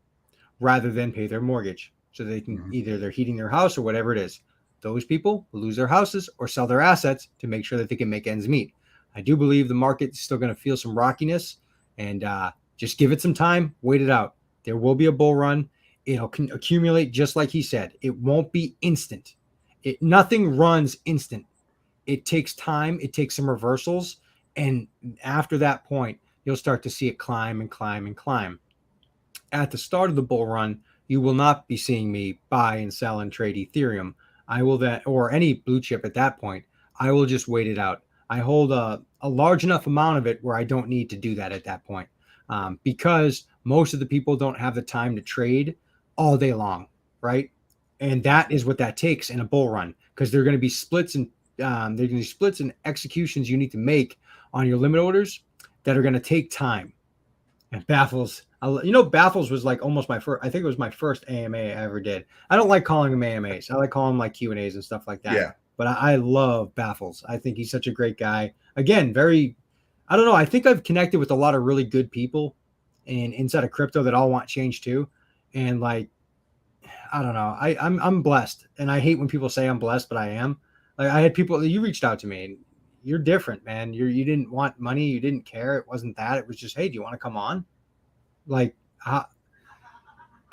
rather than pay their mortgage. So they can Mhm. either they're heating their house or whatever it is. Those people will lose their houses or sell their assets to make sure that they can make ends meet. I do believe the market's still going to feel some rockiness, and just give it some time, wait it out. There will be a bull run. It'll accumulate just like he said. It won't be instant. Nothing runs instant. It takes time. It takes some reversals, and after that point, you'll start to see it climb and climb and climb. At the start of the bull run, you will not be seeing me buy and sell and trade Ethereum. I will that, or any blue chip at that point. I will just wait it out. I hold a large enough amount of it where I don't need to do that at that point, because most of the people don't have the time to trade all day long, right? And that is what that takes in a bull run, because there are going to be splits and there's going to be splits and executions you need to make on your limit orders that are going to take time. And Baffles, Baffles was like almost my first. I think it was my first AMA I ever did. I don't like calling them AMAs. I like calling them like Q&As and stuff like that. Yeah. But I love Baffles. I think he's such a great guy. Again, I don't know. I think I've connected with a lot of really good people inside of crypto that all want change too. And like, I don't know. I'm blessed, and I hate when people say I'm blessed, but I am. Like I had people, you reached out to me, and you're different, man. You didn't want money, you didn't care. It wasn't that. It was just, hey, do you want to come on? Like, you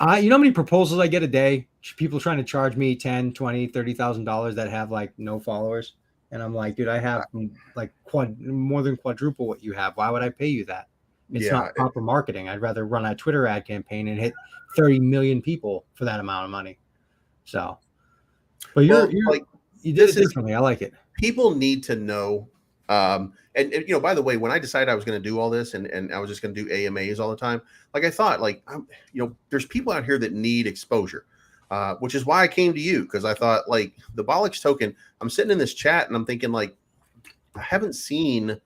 know how many proposals I get a day? People trying to charge me 10, 20, $30,000 that have like no followers. And I'm like, dude, I have like more than quadruple what you have. Why would I pay you that? It's Yeah. not proper marketing. I'd rather run a Twitter ad campaign and hit 30 million people for that amount of money. So, but Well, you did it differently. I like it. People need to know. And by the way, when I decided I was going to do all this and I was just going to do AMAs all the time, like I thought, like, there's people out here that need exposure, which is why I came to you. Cause I thought like the Bolix token, I'm sitting in this chat and I'm thinking like, I haven't seen,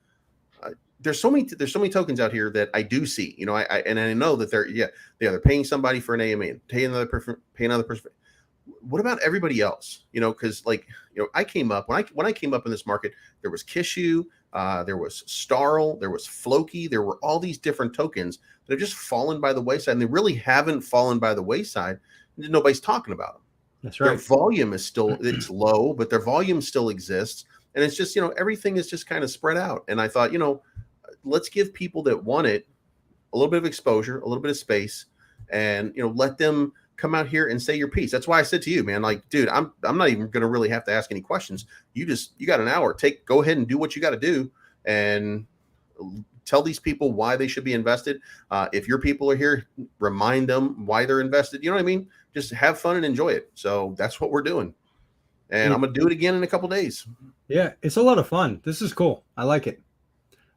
there's so many tokens out here that I do see, and I know that they're either paying somebody for an AMA and pay another person. What about everybody else? Because I came up when I came up in this market, there was Kishu, there was Starl, there was Floki, there were all these different tokens that have just fallen by the wayside, and they really haven't fallen by the wayside. Nobody's talking about them. That's right. Their volume is still it's low, but their volume still exists, and it's just everything is just kind of spread out. And I thought let's give people that want it a little bit of exposure, a little bit of space, and let them come out here and say your piece. That's why I said to you, man, like, dude, I'm not even going to really have to ask any questions. You got an hour. Go ahead and do what you got to do and tell these people why they should be invested. If your people are here, remind them why they're invested. You know what I mean? Just have fun and enjoy it. So that's what we're doing. And I'm going to do it again in a couple days. Yeah, it's a lot of fun. This is cool. I like it.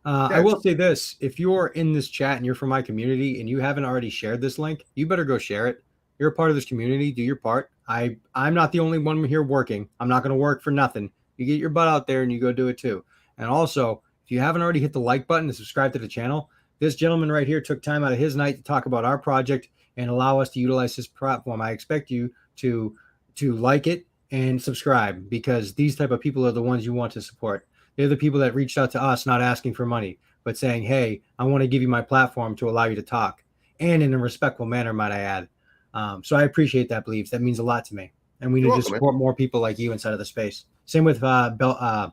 I will say this. If you're in this chat and you're from my community and you haven't already shared this link, you better go share it. You're a part of this community. Do your part. I'm not the only one here working. I'm not going to work for nothing. You get your butt out there and you go do it too. And also, if you haven't already hit the like button and subscribe to the channel, this gentleman right here took time out of his night to talk about our project and allow us to utilize his platform. I expect you to like it and subscribe, because these type of people are the ones you want to support. They're the people that reached out to us, not asking for money, but saying, hey, I want to give you my platform to allow you to talk, and in a respectful manner, might I add. So I appreciate that, Believes. That means a lot to me. And we need to support more people like you inside of the space. Same with Baffles.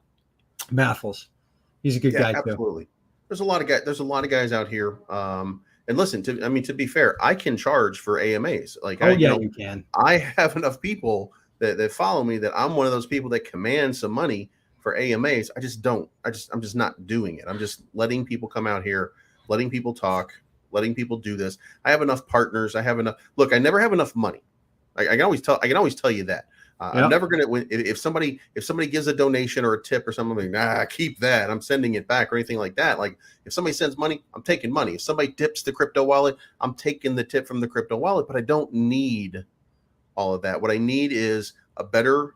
He's a good guy too. Absolutely. There's a lot of guys out here. And listen, to be fair, I can charge for AMAs. Like, you can. I have enough people that follow me that I'm one of those people that command some money for AMAs. I'm just not doing it. I'm just letting people come out here, letting people talk, letting people do this. I have enough partners. I have enough. Look, I never have enough money. I can always tell you that. I'm never going to, if somebody gives a donation or a tip or something, keep that. I'm sending it back or anything like that. Like, if somebody sends money, I'm taking money. If somebody tips the crypto wallet, I'm taking the tip from the crypto wallet, but I don't need all of that. What I need is a better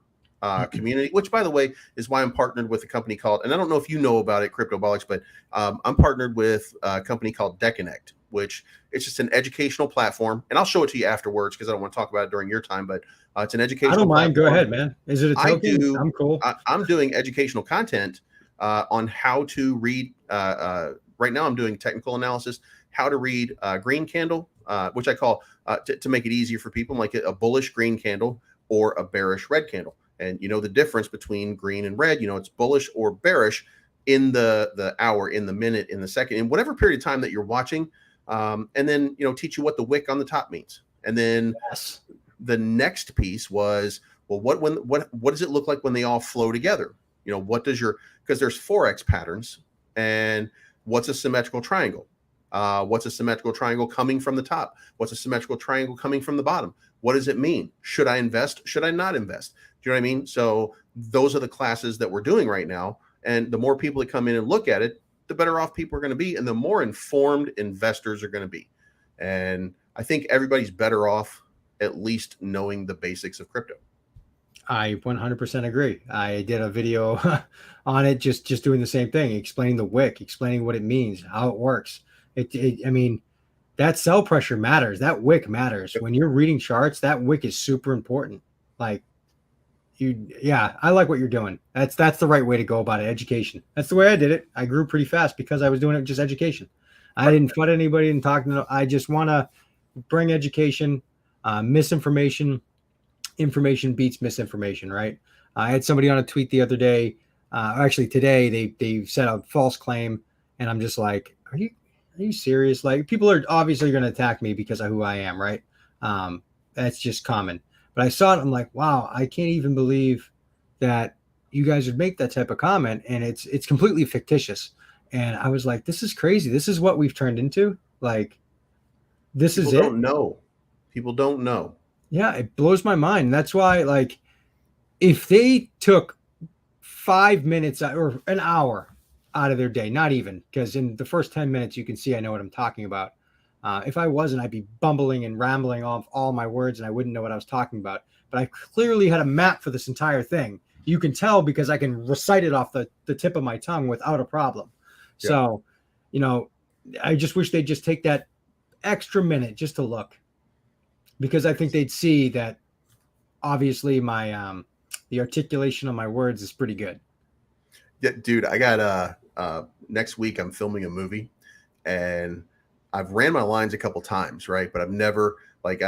community, which, by the way, is why I'm partnered with a company called, and I don't know if you know about it, Crypto Bolix, but I'm partnered with a company called Deconnect, which it's just an educational platform. And I'll show it to you afterwards because I don't want to talk about it during your time, but it's an educational I don't mind. platform. Go ahead, man. Is it a token? I'm cool. I'm doing educational content on how to read. Right now, I'm doing technical analysis, how to read green candle, which I call, to make it easier for people, like a bullish green candle or a bearish red candle. And you know the difference between green and red, it's bullish or bearish in the hour, in the minute, in the second, in whatever period of time that you're watching. And then, teach you what the wick on the top means. And then the next piece was, well, what does it look like when they all flow together? What does because there's Forex patterns, and what's a symmetrical triangle? What's a symmetrical triangle coming from the top? What's a symmetrical triangle coming from the bottom? What does it mean? Should I invest? Should I not invest? Do you know what I mean? So those are the classes that we're doing right now. And the more people that come in and look at it, the better off people are going to be, and the more informed investors are going to be. And I think everybody's better off at least knowing the basics of crypto. I 100% agree. I did a video on it, just doing the same thing, explaining the wick, explaining what it means, how it works. I mean, that sell pressure matters. That wick matters. When you're reading charts, that wick is super important. Like I like what you're doing. That's the right way to go about it. Education. That's the way I did it. I grew pretty fast because I was doing it just education. I didn't fight anybody and talk. I just want to bring education. Misinformation, information beats misinformation, right? I had somebody on a tweet the other day, actually today, they said a false claim, and I'm just like, are you serious? Like, people are obviously going to attack me because of who I am, right? That's just common. But I saw it, I'm like, wow, I can't even believe that you guys would make that type of comment, and it's completely fictitious. And I was like, this is crazy. This is what we've turned into. Like, this is it. People don't know. Yeah, it blows my mind. That's why, like, if they took 5 minutes or an hour out of their day, not even, because in the first 10 minutes, you can see I know what I'm talking about. If I wasn't, I'd be bumbling and rambling off all my words, and I wouldn't know what I was talking about. But I clearly had a map for this entire thing. You can tell because I can recite it off the tip of my tongue without a problem. Yeah. So, I just wish they'd just take that extra minute just to look, because I think they'd see that obviously my the articulation of my words is pretty good. Yeah, dude, I got next week I'm filming a movie, and I've ran my lines a couple times, right? But I've never, like,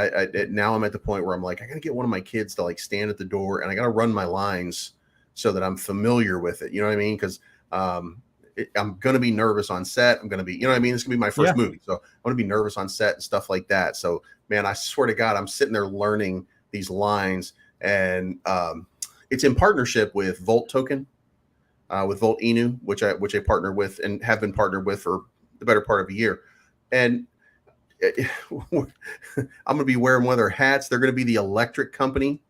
now I'm at the point where I'm like, I gotta get one of my kids to like stand at the door, and I gotta run my lines so that I'm familiar with it. You know what I mean? Because I'm gonna be nervous on set. I'm gonna be, it's gonna be my first movie, so I'm gonna be nervous on set and stuff like that. So, man, I swear to God, I'm sitting there learning these lines, and it's in partnership with Volt Token, with Volt Inu, which I partner with and have been partnered with for the better part of a year. And I'm going to be wearing one of their hats. They're going to be the electric company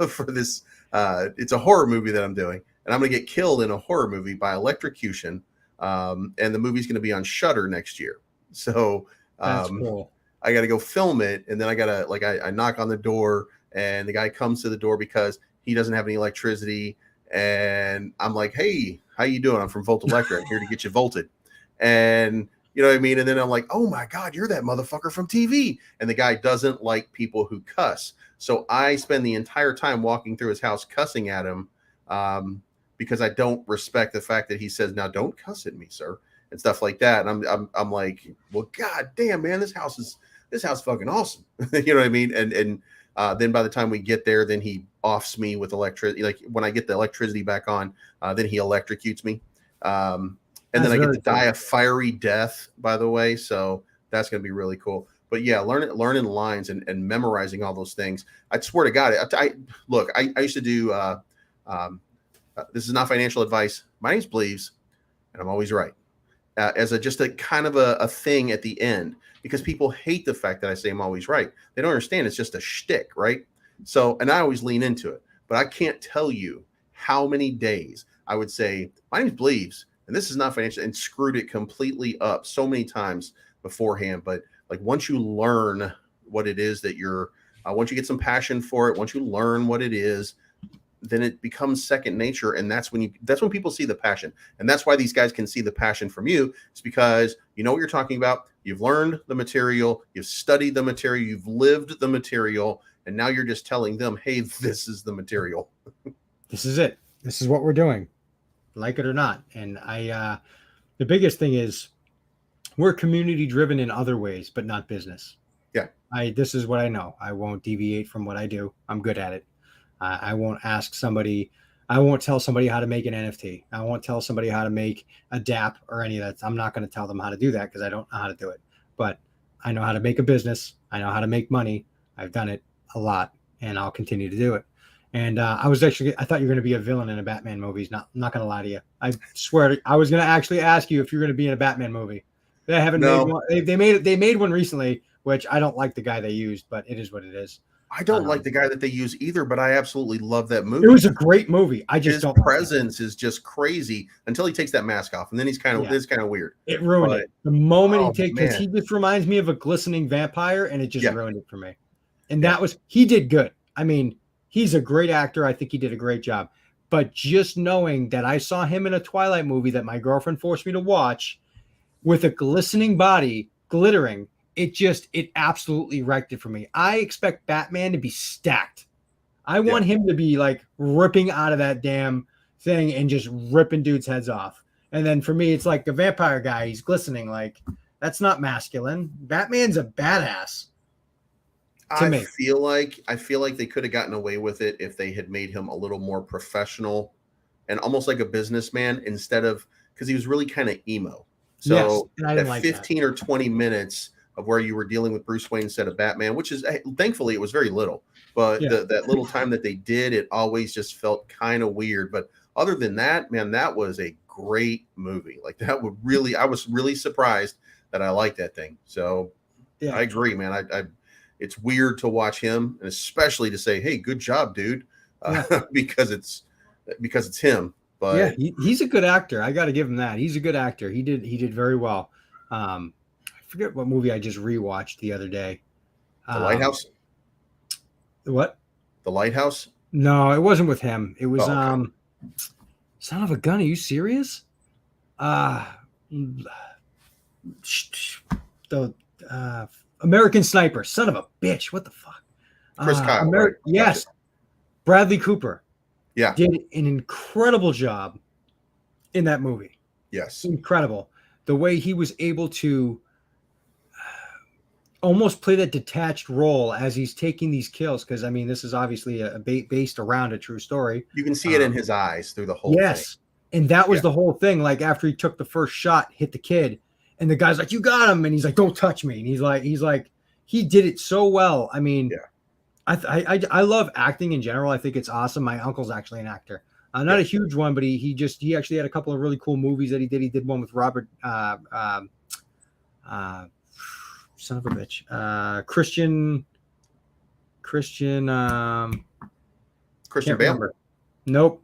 for this. It's a horror movie that I'm doing, and I'm going to get killed in a horror movie by electrocution. And the movie's going to be on Shudder next year. So that's cool. I got to go film it, and then I got to I knock on the door, and the guy comes to the door because he doesn't have any electricity. And I'm like, hey, how you doing? I'm from Volt Electric. I'm here to get you volted. And you know what I mean? And then I'm like, oh my God, you're that motherfucker from TV. And the guy doesn't like people who cuss. So I spend the entire time walking through his house cussing at him, because I don't respect the fact that he says, now don't cuss at me, sir, and stuff like that. And I'm like, well, God damn, man, this house is fucking awesome. You know what I mean? And then by the time we get there, then he offs me with electricity. Like when I get the electricity back on, then he electrocutes me. And then I get to die a fiery death, by the way. So that's going to be really cool. But yeah, learning lines and memorizing all those things. I swear to God, I used to do, this is not financial advice. My name's Bleaves, and I'm always right. As just a kind of a thing at the end, because people hate the fact that I say I'm always right. They don't understand it's just a shtick, right? So, and I always lean into it. But I can't tell you how many days I would say, my name's Bleaves, and this is not financial, and screwed it completely up so many times beforehand. But like once you learn what it is that you're Once you get some passion for it, once you learn what it is, then it becomes second nature. And that's when people see the passion. And that's why these guys can see the passion from you. It's because you know what you're talking about. You've learned the material, you've studied the material, you've lived the material, and now you're just telling them, hey, this is the material. This is it. This is what we're doing, like it or not. And the biggest thing is we're community driven in other ways, but not business. Yeah. This is what I know. I won't deviate from what I do. I'm good at it. I won't I won't tell somebody how to make an NFT. I won't tell somebody how to make a DApp or any of that. I'm not going to tell them how to do that because I don't know how to do it. But I know how to make a business. I know how to make money. I've done it a lot, and I'll continue to do it. And I thought you were going to be a villain in a Batman movie. I'm not going to lie to you. I swear, I was going to actually ask you if you're going to be in a Batman movie. They haven't made one. They made one recently, which I don't like the guy they used, but it is what it is. I don't like the guy that they use either, but I absolutely love that movie. It was a great movie. His presence is just crazy until he takes that mask off, and then it's kind of weird. It ruined it. The moment because he just reminds me of a glistening vampire, and it just ruined it for me. And he did good. I mean, he's a great actor. I think he did a great job. But just knowing that I saw him in a Twilight movie that my girlfriend forced me to watch with a glistening body, glittering, it absolutely wrecked it for me. I expect Batman to be stacked. I want him to be like ripping out of that damn thing and just ripping dudes' heads off. And then for me, it's like a vampire guy. He's glistening. Like, that's not masculine. Batman's a badass. I feel like they could have gotten away with it if they had made him a little more professional and almost like a businessman instead of, because he was really kind of emo. So that 15 or 20 minutes of where you were dealing with Bruce Wayne instead of Batman, which is thankfully it was very little, but that little time that they did, it always just felt kind of weird. But other than that, man, that was a great movie. Like I was really surprised that I liked that thing. So I agree, man. It's weird to watch him, and especially to say, "Hey, good job, dude," because it's him. But he's a good actor. I got to give him that. He's a good actor. He did very well. I forget what movie I just rewatched the other day. The Lighthouse. What? The Lighthouse? No, it wasn't with him. It was Son of a Gun. Are you serious? The American Sniper. Son of a bitch. What the fuck? Chris Kyle. Right? Yes. Bradley Cooper. Yeah. Did an incredible job in that movie. Yes. Incredible. The way he was able to almost play that detached role as he's taking these kills. Because, I mean, this is obviously based around a true story. You can see it in his eyes through the whole thing. And that was the whole thing. Like, after he took the first shot, hit the kid, and the guy's like, "You got him." And he's like, "Don't touch me." And he's like, he did it so well. I mean, I love acting in general. I think it's awesome. My uncle's actually an actor. Not a huge one, but he actually had a couple of really cool movies that he did. He did one with Robert, son of a bitch, Christian Bale. Nope.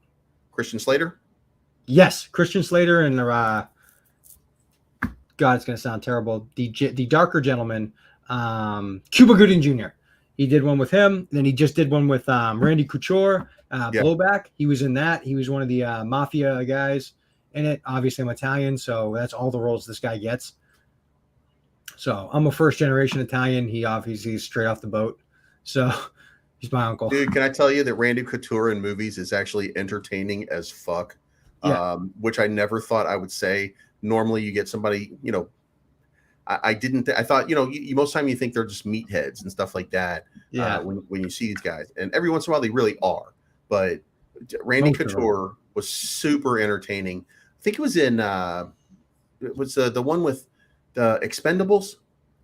Christian Slater. Yes, Christian Slater and God, it's gonna sound terrible. The darker gentleman, Cuba Gooding Jr. He did one with him. Then he just did one with Randy Couture, Blowback. He was in that. He was one of the mafia guys in it. Obviously, I'm Italian, so that's all the roles this guy gets. So I'm a first generation Italian. He obviously is straight off the boat. So he's my uncle. Dude, can I tell you that Randy Couture in movies is actually entertaining as fuck? Which I never thought I would say. Normally you get somebody, I thought, you most time you think they're just meatheads and stuff like that. When you see these guys, and every once in a while they really are, but Randy Couture was super entertaining. I think it was in, it was the one with the Expendables.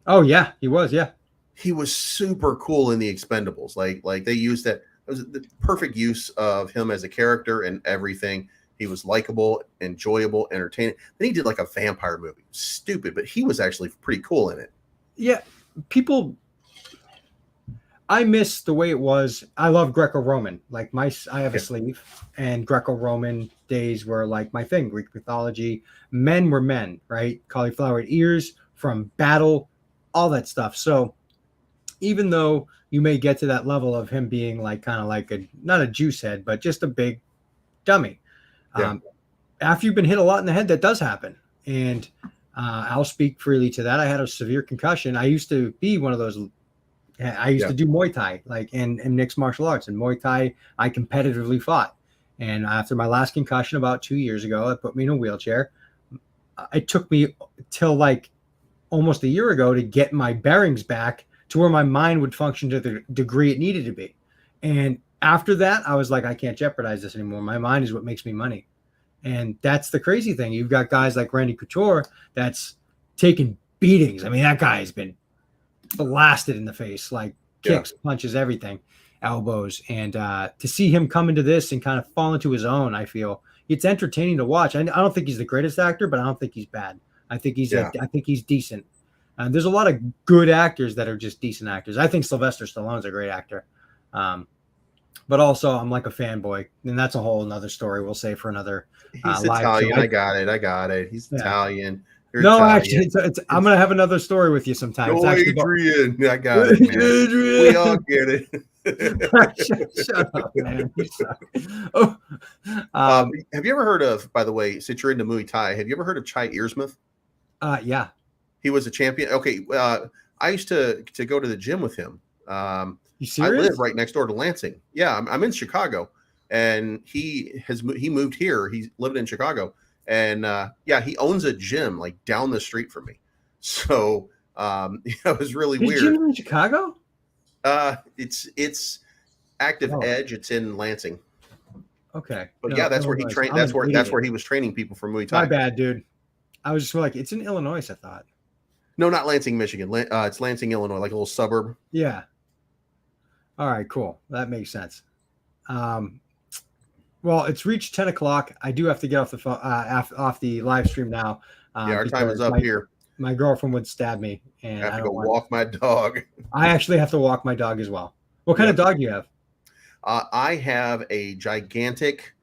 Oh yeah, he was. Yeah. He was super cool in the Expendables. Like they used that. It was the perfect use of him as a character and everything. He was likable, enjoyable, entertaining. Then he did like a vampire movie. Stupid, but he was actually pretty cool in it. Yeah. I miss the way it was. I love Greco-Roman. Like I have a sleeve, and Greco-Roman days were like my thing. Greek mythology. Men were men, right? Cauliflower ears from battle, all that stuff. So even though you may get to that level of him being like kind of like not a juice head, but just a big dummy. Yeah. After you've been hit a lot in the head, that does happen. And I'll speak freely to that. I had a severe concussion. I used to be one of those. I used to do Muay Thai, like and mixed martial arts. And Muay Thai, I competitively fought. And after my last concussion about 2 years ago, it put me in a wheelchair. It took me till like almost a year ago to get my bearings back to where my mind would function to the degree it needed to be. And after that, I was like, I can't jeopardize this anymore. My mind is what makes me money. And that's the crazy thing. You've got guys like Randy Couture that's taking beatings. I mean, that guy has been blasted in the face, like kicks, punches, everything, elbows. And to see him come into this and kind of fall into his own, I feel it's entertaining to watch. I don't think he's the greatest actor, but I don't think he's bad. I think he's I think he's decent. There's a lot of good actors that are just decent actors. I think Sylvester Stallone's a great actor. But also I'm like a fanboy, and that's a whole another story we'll say for another He's live Italian. show. I got it. He's Italian. You're no, Italian. actually, I'm going to have another story with you sometime. No, it's actually Adrian. I got it, man. Adrian. We all get it. Shut up, man. You suck. Oh, have you ever heard of, by the way, since you're into Muay Thai, have you ever heard of Chai Earsmith? Yeah. He was a champion. Okay. I used to go to the gym with him. You serious? I live right next door to Lansing. Yeah, I'm in Chicago, and he moved here. He's living in Chicago, and he owns a gym like down the street from me. So it was really His weird. gym in Chicago? It's Active Edge. It's in Lansing. Okay, but that's where he trained. That's where he was training people for Muay Thai. My bad, dude. I was just like, it's in Illinois, I thought. No, not Lansing, Michigan. It's Lansing, Illinois, like a little suburb. Yeah. All right, cool. That makes sense. Well, it's reached 10 o'clock. I do have to get off the live stream now. Our time is up here. My girlfriend would stab me, and I have to go walk my dog. I actually have to walk my dog as well. What kind of dog do you have? I have a gigantic,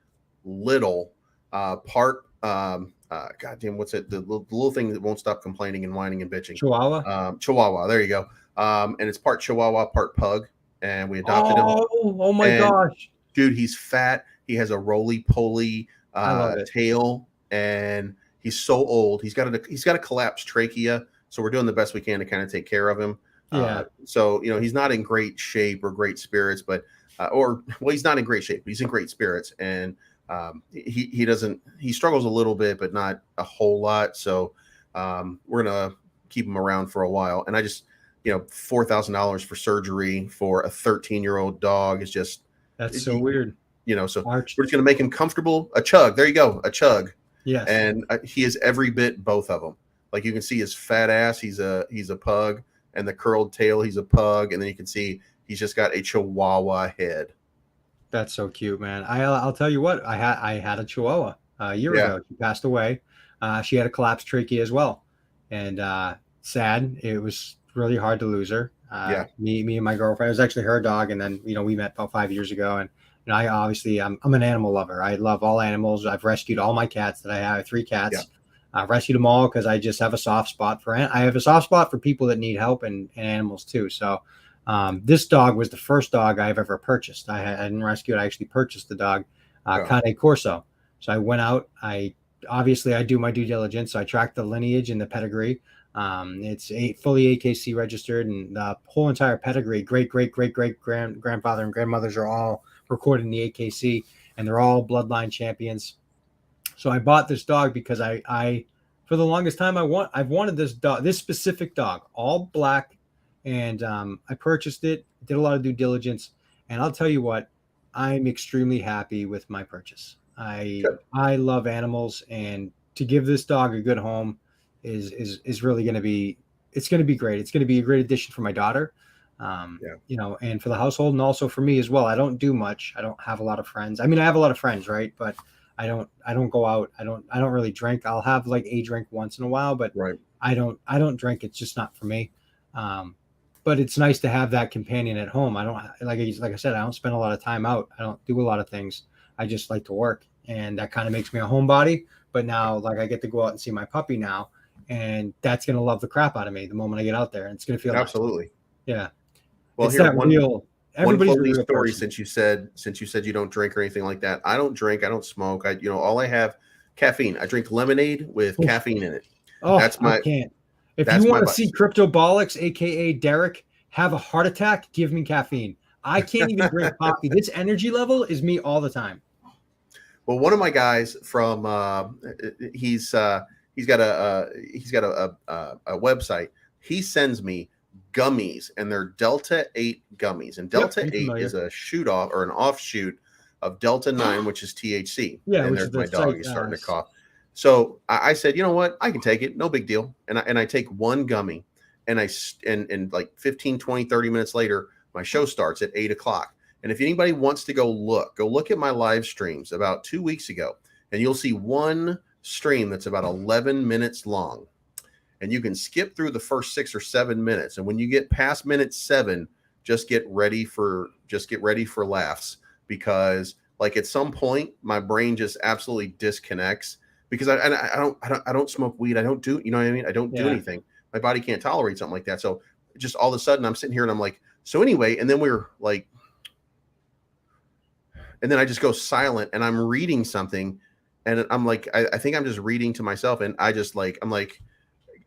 little part. Goddamn, what's it? The little thing that won't stop complaining and whining and bitching. Chihuahua. Chihuahua. There you go. And it's part Chihuahua, part pug. And we adopted him. Oh my gosh, dude, he's fat. He has a roly-poly tail, and he's so old. He's got a collapsed trachea. So we're doing the best we can to kind of take care of him. Yeah. So he's not in great shape or great spirits, but he's not in great shape. But he's in great spirits, and he struggles a little bit, but not a whole lot. So we're gonna keep him around for a while. And I just $4,000 for surgery for a 13-year-old dog is just so weird. So we're just gonna make him comfortable. A chug. There you go. A chug. Yes. And he is every bit both of them. Like you can see his fat ass. He's a pug, and the curled tail. He's a pug, and then you can see he's just got a Chihuahua head. That's so cute, man. I'll tell you what. I had a Chihuahua a year ago. She passed away. She had a collapsed trachea as well, and sad. It was really hard to lose her. Me and my girlfriend. It was actually her dog, and then we met about 5 years ago, and I'm an animal lover. I love all animals. I've rescued all my cats that I have. I have 3 cats. Yeah. I've rescued them all because I just have a soft spot for I have a soft spot for people that need help and animals too. So this dog was the first dog I've ever purchased. I didn't rescue it. I actually purchased the dog, Cane Corso. So I went out. I do my due diligence. So I tracked the lineage and the pedigree. It's fully AKC registered, and the whole entire pedigree, great grandfather and grandmothers are all recorded in the AKC, and they're all bloodline champions. So I bought this dog because I for the longest time I've wanted this dog, this specific dog, all black, and I purchased it, did a lot of due diligence, and I'll tell you what, I'm extremely happy with my purchase. I love animals, and to give this dog a good home is really going to be, it's going to be great. It's going to be a great addition for my daughter, and for the household, and also for me as well. I don't do much. I don't have a lot of friends. I mean, I have a lot of friends, right? But I don't go out. I don't really drink. I'll have like a drink once in a while, but I don't drink. It's just not for me. But it's nice to have that companion at home. I don't, like I said, I don't spend a lot of time out. I don't do a lot of things. I just like to work, and that kind of makes me a homebody. But now, like, I get to go out and see my puppy now, and that's going to love the crap out of me the moment I get out there. And it's going to feel absolutely. Yeah. Well, It's here that one everybody's a closing real story, person. since you said you don't drink or anything like that. I don't drink. I don't smoke. All I have caffeine. I drink lemonade with Oof. caffeine in it. Oh, That's I my can't. If you that's my want to see vice. Crypto Bolix, aka Derek, have a heart attack, give me caffeine. I can't even drink coffee. This energy level is me all the time. Well, one of my guys from he's got a website. He sends me gummies, and they're Delta 8 gummies, and Yep, Delta I'm 8 familiar. is a shoot off or an offshoot of Delta 9, which is THC. Yeah, And which is there's the my dog. site. He's starting to cough. So I said, you know what? I can take it. No big deal. And I take one gummy, and and like 15, 20, 30 minutes later, my show starts at 8 o'clock. And if anybody wants to go look at my live streams about 2 weeks ago, and you'll see one stream that's about 11 minutes long. And you can skip through the first 6 or 7 minutes. And when you get past minute 7, just get ready for laughs, because like at some point my brain just absolutely disconnects, because I don't smoke weed. I don't do, you know what I mean? I don't do Yeah. anything. My body can't tolerate something like that. So just all of a sudden I'm sitting here and I'm like, so anyway, and then we're like, and then I just go silent and I'm reading something, and I'm like, I think I'm just reading to myself, and I just like, I'm like,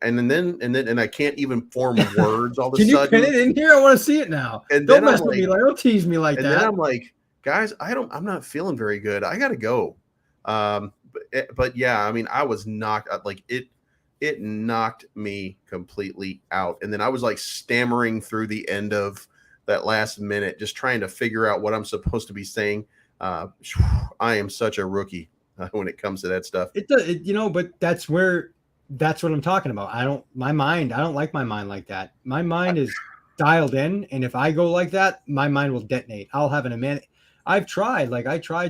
and I can't even form words all of a Can you sudden. pin it in here? I want to see it now. And Don't then mess I'm with me. like, Don't tease me like and that. then I'm like, guys, I'm not feeling very good. I gotta go. But yeah, I mean, I was knocked out. Like it knocked me completely out. And then I was like stammering through the end of that last minute, just trying to figure out what I'm supposed to be saying. I am such a rookie when it comes to that stuff. It does, but that's what I'm talking about. I don't like my mind like that. My mind is dialed in, and if I go like that, my mind will detonate. I'll have I tried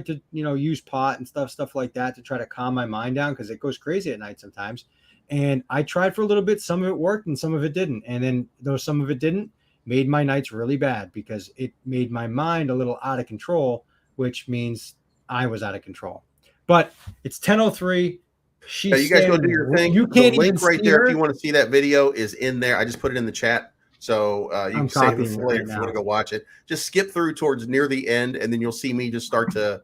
to, use pot and stuff like that to try to calm my mind down, because it goes crazy at night sometimes. And I tried for a little bit. Some of it worked and some of it didn't. And then though some of it didn't, made my nights really bad, because it made my mind a little out of control, which means I was out of control. But it's 10:03. Yeah, you guys go do your thing. You The can't link even right see there, her. if you want to see that video, is in there. I just put it in the chat, so you I'm can save it copying for it later right if you want to now. go watch it. Just skip through towards near the end, and then you'll see me just start to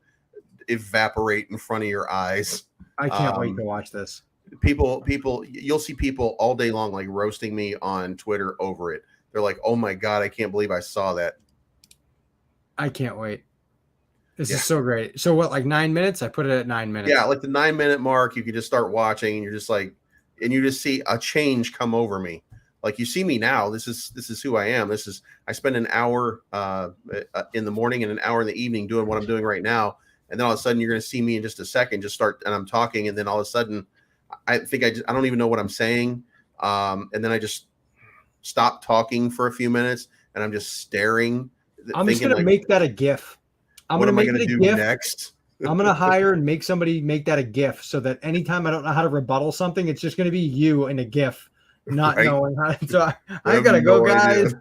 evaporate in front of your eyes. I can't wait to watch this. People, you'll see people all day long like roasting me on Twitter over it. They're like, "Oh my god, I can't believe I saw that." I can't wait. This is so great. So what, like 9 minutes? I put it at 9 minutes. Yeah, like the 9-minute mark, you can just start watching, and you're just like, and you just see a change come over me. Like you see me now. This is who I am. I spend an hour in the morning and an hour in the evening doing what I'm doing right now, and then all of a sudden you're going to see me in just a second just start, and I'm talking, and then all of a sudden I think I don't even know what I'm saying, and then I just stop talking for a few minutes, and I'm just staring. I'm just going to make that a GIF. What am I going to do next? I'm going to hire and make somebody make that a GIF, so that anytime I don't know how to rebuttal something, it's just going to be you in a GIF, not knowing how to. So I got to go, guys.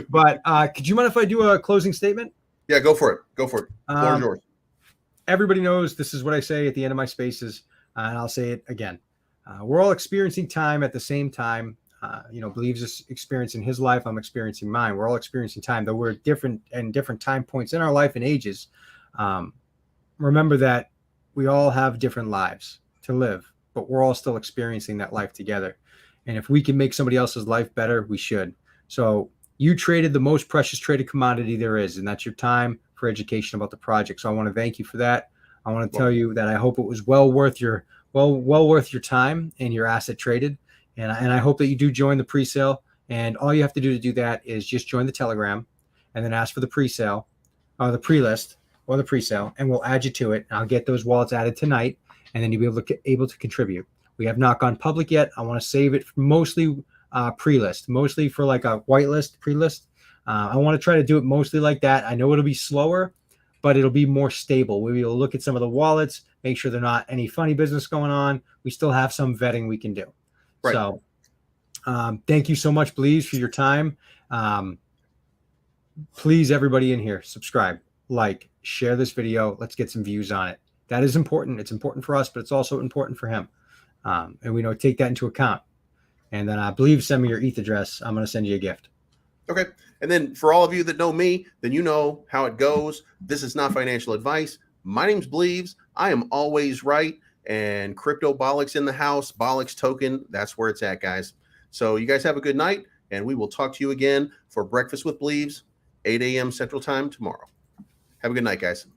But could you mind if I do a closing statement? Yeah, go for it. Go for it. Floor is yours. Everybody knows this is what I say at the end of my spaces, and I'll say it again. We're all experiencing time at the same time. Believes is experiencing his life. I'm experiencing mine. We're all experiencing time, though we're different time points in our life and ages. Remember that we all have different lives to live, but we're all still experiencing that life together. And if we can make somebody else's life better, we should. So you traded the most precious traded commodity there is, and that's your time for education about the project. So I want to thank you for that. I want to tell you that I hope it was well worth your time and your asset traded. And I hope that you do join the pre-sale. And all you have to do to do that is just join the Telegram, and then ask for the pre-sale, or the pre-list, or the pre-sale, and we'll add you to it. I'll get those wallets added tonight, and then you'll be able to contribute. We have not gone public yet. I want to save it for mostly pre-list, mostly for like a whitelist pre-list. I want to try to do it mostly like that. I know it'll be slower, but it'll be more stable. We will look at some of the wallets, make sure they're not any funny business going on. We still have some vetting we can do. Right. So thank you so much, Bleez, for your time. Please, everybody in here, subscribe, like, share this video. Let's get some views on it. That is important. It's important for us, but it's also important for him. And we take that into account. And then I believe, send me your ETH address. I'm going to send you a gift. Okay. And then for all of you that know me, then you know how it goes. This is not financial advice. My name's Bleaves. I am always right. And crypto Bolix in the house, Bolix token, that's where it's at, guys. So you guys have a good night, and we will talk to you again for Breakfast with Bleaves, 8 a.m. Central Time tomorrow. Have a good night, guys.